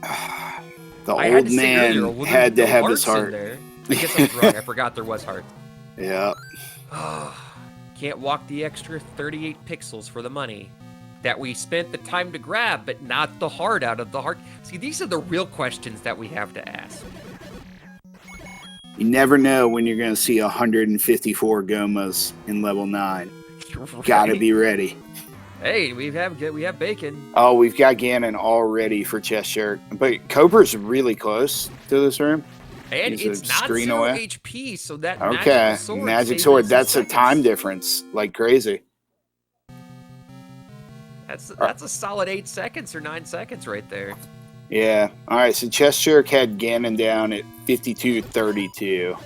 The old man had to have his heart. There. I guess I was wrong. I forgot there was heart. Yeah. Can't walk the extra 38 pixels for the money that we spent the time to grab, but not the heart out of the heart. See, these are the real questions that we have to ask. You never know when you're going to see 154 Gomas in level 9. Right. Gotta be ready. Hey, we have bacon. Oh, we've got Ganon already for chessjerk. But Koper's really close to this room. And He's it's not 0 HP, so that magic sword. That's a time difference, like crazy. That's a solid 8 seconds or 9 seconds right there. Yeah. All right. So chessjerk had Ganon down at 52-32.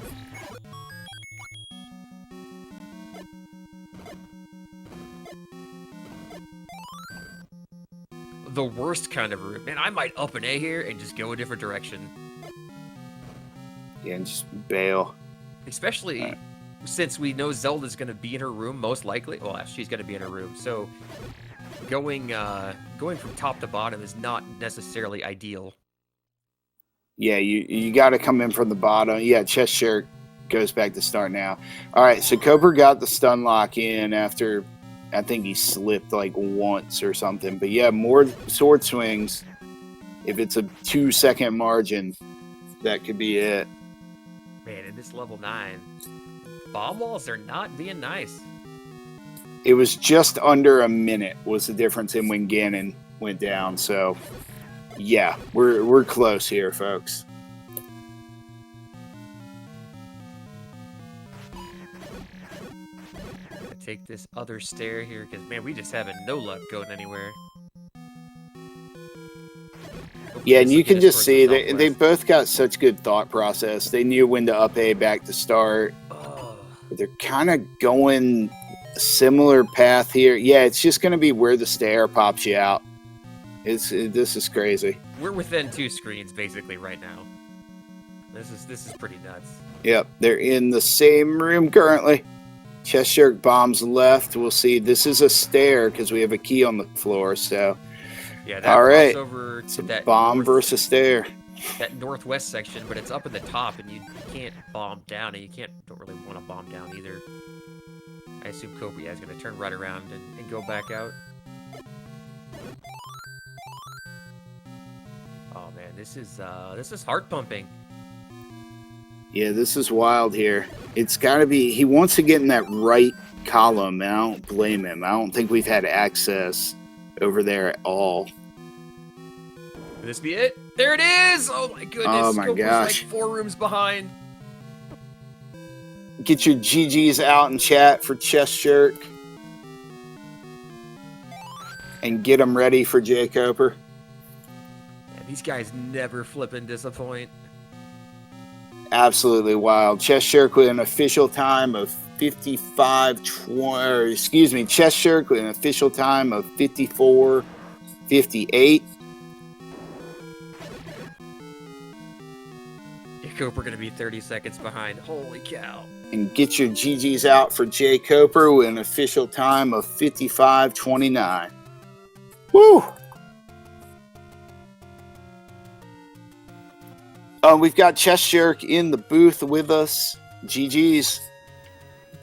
The worst kind of room. Man, I might up an A here and just go a different direction. Yeah, and just bail. Especially since we know Zelda's going to be in her room, most likely. Well, she's going to be in her room. So going from top to bottom is not necessarily ideal. Yeah, you got to come in from the bottom. Yeah, chessjerk goes back to start now. All right, so Koper got the stun lock in after... I think he slipped like once or something. But yeah, more sword swings. If it's a 2-second margin, that could be it. Man, in this level 9, bomb walls are not being nice. It was just under a minute was the difference in when Ganon went down. So yeah, we're close here, folks. take this other stair here, because, man, we just having no luck going anywhere. Hopefully Yeah, and this will you get can us just towards see the they southwest. both got such good thought process. They knew when to up A back to start. Oh, But they're kind of going a similar path here. Yeah, it's just going to be where the stair pops you out. This is crazy. we're within 2 screens, basically, right now. This is pretty nuts. Yep, they're in the same room currently. Chessjerk bombs left. We'll see. This is a stair because we have a key on the floor. So, Yeah, that all pops right, over it's to a that bomb versus stair. that northwest section, but it's up in the top, and you can't bomb down, and don't really want to bomb down either. I assume Kobe is going to turn right around and go back out. Oh man, this is heart pumping. Yeah, this is wild here. It's got to be. He wants to get in that right column, and I don't blame him. I don't think we've had access over there at all. Could this be it? There it is! Oh my goodness! Oh my Kobe's gosh. like 4 rooms behind. Get your GGs out in chat for Chessjerk. And get them ready for jkoper. Man, these guys never flip and disappoint. Absolutely wild. Chessjerk with an official time of 55:20. Chessjerk with an official time of 54:58. Kobe going to be 30 seconds behind. Holy cow. And get your GGs out for jkoper with an official time of 55:29. Woo! We've got Chessjerk in the booth with us. GGs.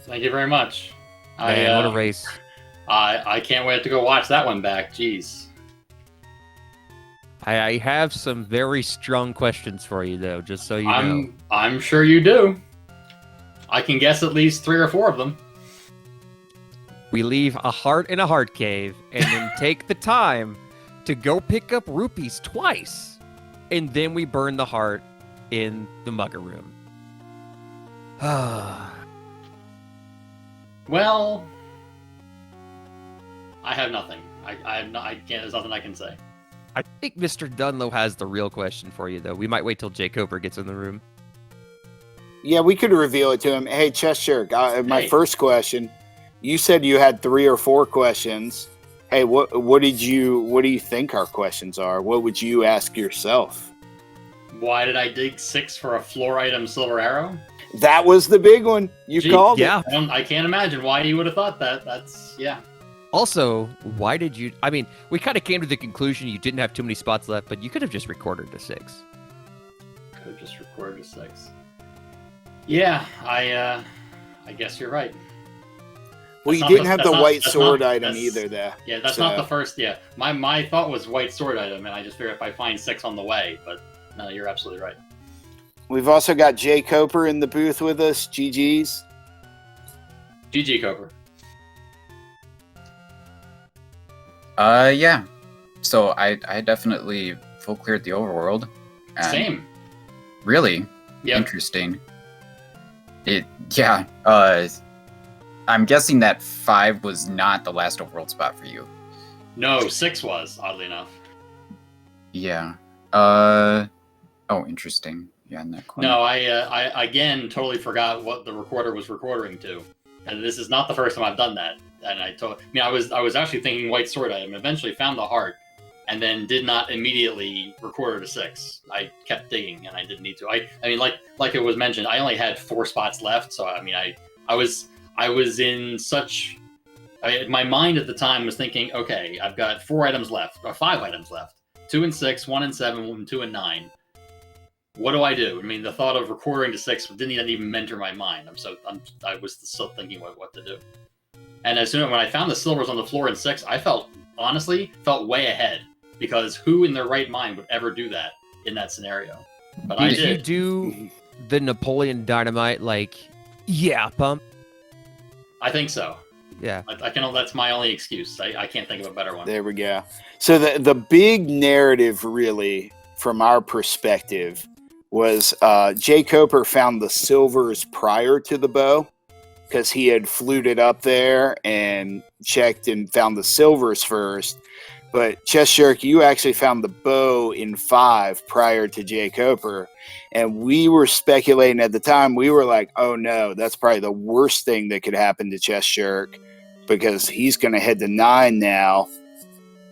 Thank you very much. Man, what a race. I can't wait to go watch that one back. Jeez. I have some very strong questions for you, though, just so you know. I'm sure you do. I can guess at least 3 or 4 of them. We leave a heart in a heart cave and then take the time to go pick up rupees twice. And then we burn the heart in the mugger room. Well, I have nothing. I can't. There's nothing I can say. I think Mr. Dunlow has the real question for you, though. We might wait till jkoper gets in the room. Yeah, we could reveal it to him. Hey, Chessjerk, my first question. You said you had 3 or 4 questions. Hey, what do you think our questions are? What would you ask yourself? Why did I dig 6 for a floor item silver arrow? That was the big one. You called it. I can't imagine why you would have thought that. Yeah. Also, why did you... I mean, we kind of came to the conclusion you didn't have too many spots left, but you could have just recorded a 6. Could have just recorded a 6. Yeah, I guess you're right. Well, you didn't have the white sword item either, though. Yeah, that's not the first. Yeah, my thought was white sword item, and I just figured if I find 6 on the way. But no, you're absolutely right. We've also got jkoper in the booth with us. GGs. GG Cooper. Yeah. So I definitely full cleared the overworld. Same. Really? Yep. Interesting. Yeah. I'm guessing that 5 was not the last overworld spot for you. No, 6 was, oddly enough. Yeah. Oh, interesting. Yeah, in that corner. No, I again totally forgot what the recorder was recording to, and this is not the first time I've done that. And I was actually thinking white sword item, and eventually found the heart, and then did not immediately record it to 6. I kept digging, and I didn't need to. I mean, like it was mentioned, I only had 4 spots left, so I mean, I was in such. My mind at the time was thinking, okay, I've got 4 items left, or 5 items left, 2 and 6, 1 and 7, 2 and 9. What do I do? I mean, the thought of recording to 6 didn't even enter my mind. I was still thinking what to do. And as soon as when I found the silvers on the floor in 6, I honestly felt way ahead, because who in their right mind would ever do that in that scenario? But I did. Did you do the Napoleon Dynamite pump? I think so. Yeah. I can. That's my only excuse. I can't think of a better one. There we go. So the big narrative, really, from our perspective, was jkoper found the silvers prior to the bow, because he had fluted up there and checked and found the silvers first. But chessjerk, you actually found the bow in 5 prior to jkoper. And we were speculating at the time, we were like, oh no, that's probably the worst thing that could happen to chessjerk because he's going to head to 9 now.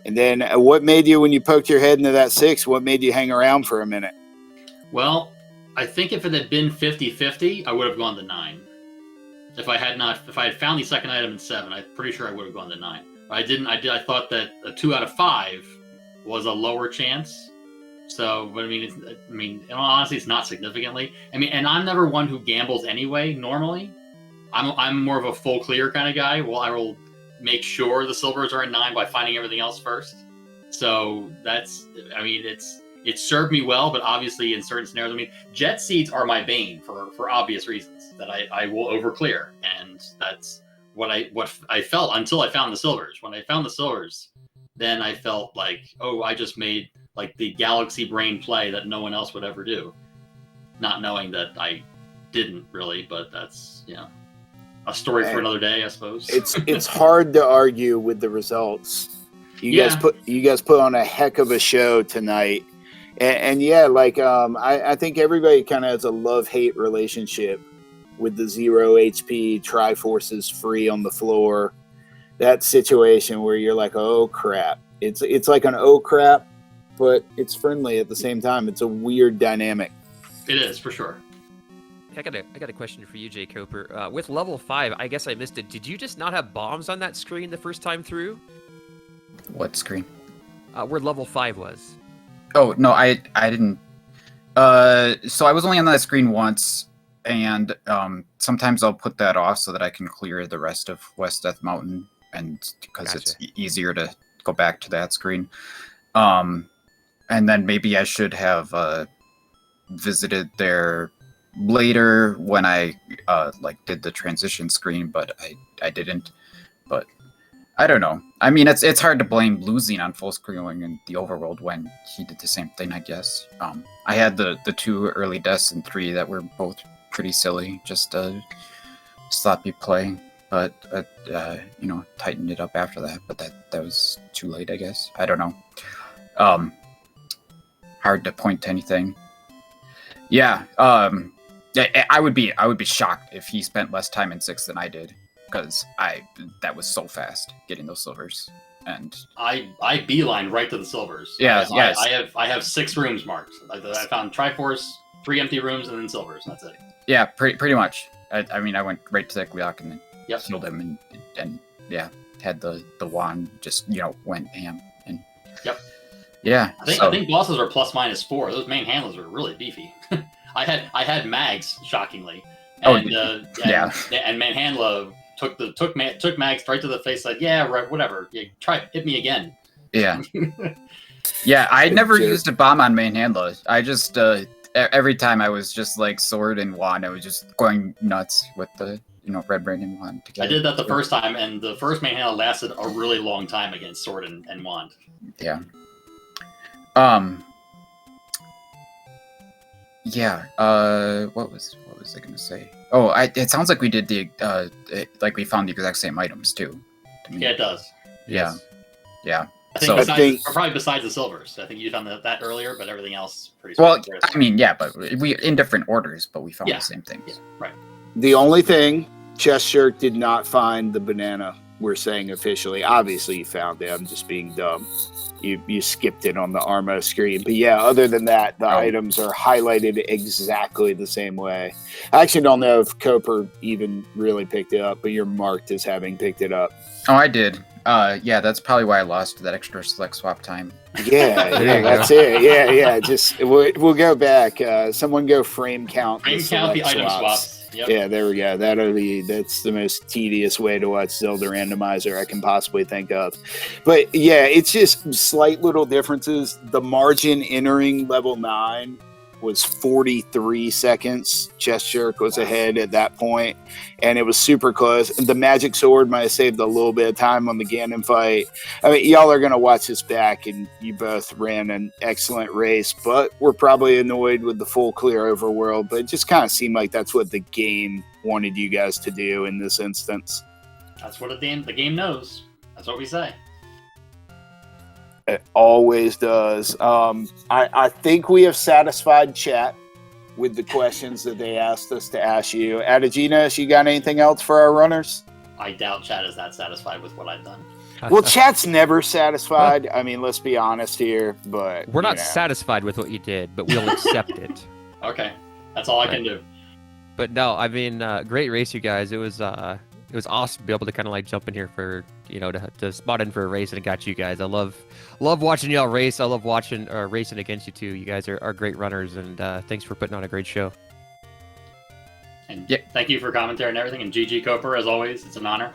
And then what made you, when you poked your head into that 6, what made you hang around for a minute? Well, I think if it had been 50-50, I would have gone to 9. If I had found the second item in 7, I'm pretty sure I would have gone to 9. But I didn't. I thought that a 2 out of 5 was a lower chance. So, but I mean, in all honesty, it's not significantly. I mean, and I'm never one who gambles anyway. Normally, I'm more of a full clear kind of guy. Well, I will make sure the silvers are in 9 by finding everything else first. So that's. I mean, it served me well, but obviously in certain scenarios, I mean, jet seeds are my bane for obvious reasons that I will over clear, and that's what I felt until I found the silvers. When I found the silvers, then I felt like, oh, I just made like the galaxy brain play that no one else would ever do, not knowing that I didn't really. But that's a story for another day, I suppose. It's hard to argue with the results. You guys put on a heck of a show tonight. And yeah, like I think everybody kind of has a love-hate relationship with the 0 HP Triforces free on the floor. That situation where you're like, oh crap. It's like an oh crap, but it's friendly at the same time. It's a weird dynamic. It is, for sure. I got a question for you, jkoper. With level 5, I guess I missed it. Did you just not have bombs on that screen the first time through? What screen? Where level 5 was. Oh, no, I didn't. So I was only on that screen once, and sometimes I'll put that off so that I can clear the rest of West Death Mountain, and because it's easier to go back to that screen. And then maybe I should have visited there later when I did the transition screen, but I didn't. But I don't know. I mean, it's hard to blame losing on full screening in the overworld when he did the same thing, I guess. I had the 2 early deaths in 3 that were both pretty silly, just sloppy play, but tightened it up after that. But that was too late, I guess. I don't know. Hard to point to anything. Yeah. I would be shocked if he spent less time in 6 than I did. Because that was so fast getting those silvers, and I beeline right to the silvers. Yeah, yes. I have 6 rooms marked. I found Triforce, 3 empty rooms, and then silvers. And that's it. Yeah, pretty much. I mean, I went right to the Gliok and then healed him, and had the wand, just went ham. And yeah. I think bosses are +/-4. Those main handlers are really beefy. I had mags, shockingly, and and Manhandla took mags right to the face, said, yeah, right, whatever. Yeah, hit me again. Yeah. Yeah, I never used a bomb on Manhandla. I just every time I was just like sword and wand, I was just going nuts with the red brain and wand together. I did that the first time, and the first Manhandla lasted a really long time against sword and wand. Yeah. Yeah. What was I gonna say? Oh, it sounds like we did we found the exact same items too. Yeah, it does. Yeah. Yeah. I think probably besides the silvers. I think you found that earlier, but everything else pretty. Well, I mean, yeah, but we in different orders, but we found the same things. Yeah, right. The only thing, chessjerk did not find the banana. We're saying officially. Obviously, you found it. I'm just being dumb. You skipped it on the Armo screen. But yeah, other than that, the items are highlighted exactly the same way. I actually don't know if Koper even really picked it up, but you're marked as having picked it up. Oh, I did. Yeah, that's probably why I lost that extra select swap time. Yeah, that's it. Yeah. Just we'll go back. Someone go frame count. Frame count the item swaps. Yep. Yeah, there we go. That's the most tedious way to watch Zelda Randomizer I can possibly think of. But yeah, it's just slight little differences. The margin entering level 9 was 43 seconds. chessjerk was ahead at that point, and it was super close. The magic sword might have saved a little bit of time on the Ganon fight. I mean, y'all are going to watch this back, and you both ran an excellent race, but we're probably annoyed with the full clear overworld, but it just kind of seemed like that's what the game wanted you guys to do in this instance. That's what the game knows. That's what we say. It always does. I think we have satisfied chat with the questions that they asked us to ask you. Adaginas, you got anything else for our runners? I doubt chat is that satisfied with what I've done. Well, chat's never satisfied. I mean, let's be honest here, but We're not satisfied with what you did, but we'll accept it. Okay, that's all I can do. But no, I mean, great race, you guys. It was awesome to be able to kind of like jump in here for, you know, to spot in for a race, and it got you guys. I love watching y'all race. I love watching racing against you too. You guys are great runners, and thanks for putting on a great show. And thank you for commentary and everything. And jkoper, as always, it's an honor.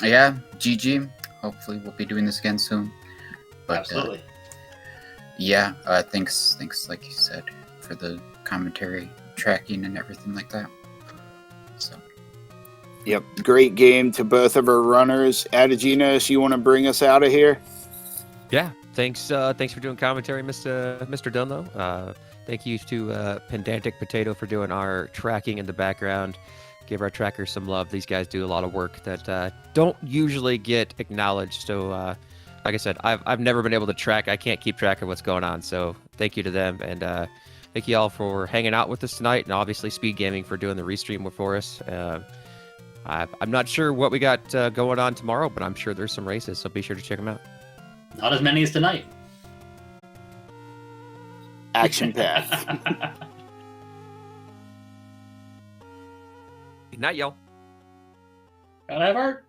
Yeah, GG. Hopefully we'll be doing this again soon. But, Absolutely. Thanks, like you said, for the commentary, tracking, and everything like that. So. Yep, great game to both of our runners. Adaginas, you want to bring us out of here? Yeah, thanks for doing commentary, Mr. Dunlow. Thank you to Pedantic Potato for doing our tracking in the background. Give our trackers some love. These guys do a lot of work that don't usually get acknowledged. So, like I said, I've never been able to track. I can't keep track of what's going on. So thank you to them. And thank you all for hanging out with us tonight. And obviously SpeedGaming for doing the restream for us. I'm not sure what we got going on tomorrow, but I'm sure there's some races. So be sure to check them out. Not as many as tonight. Action path. Good night, y'all. Gotta have art.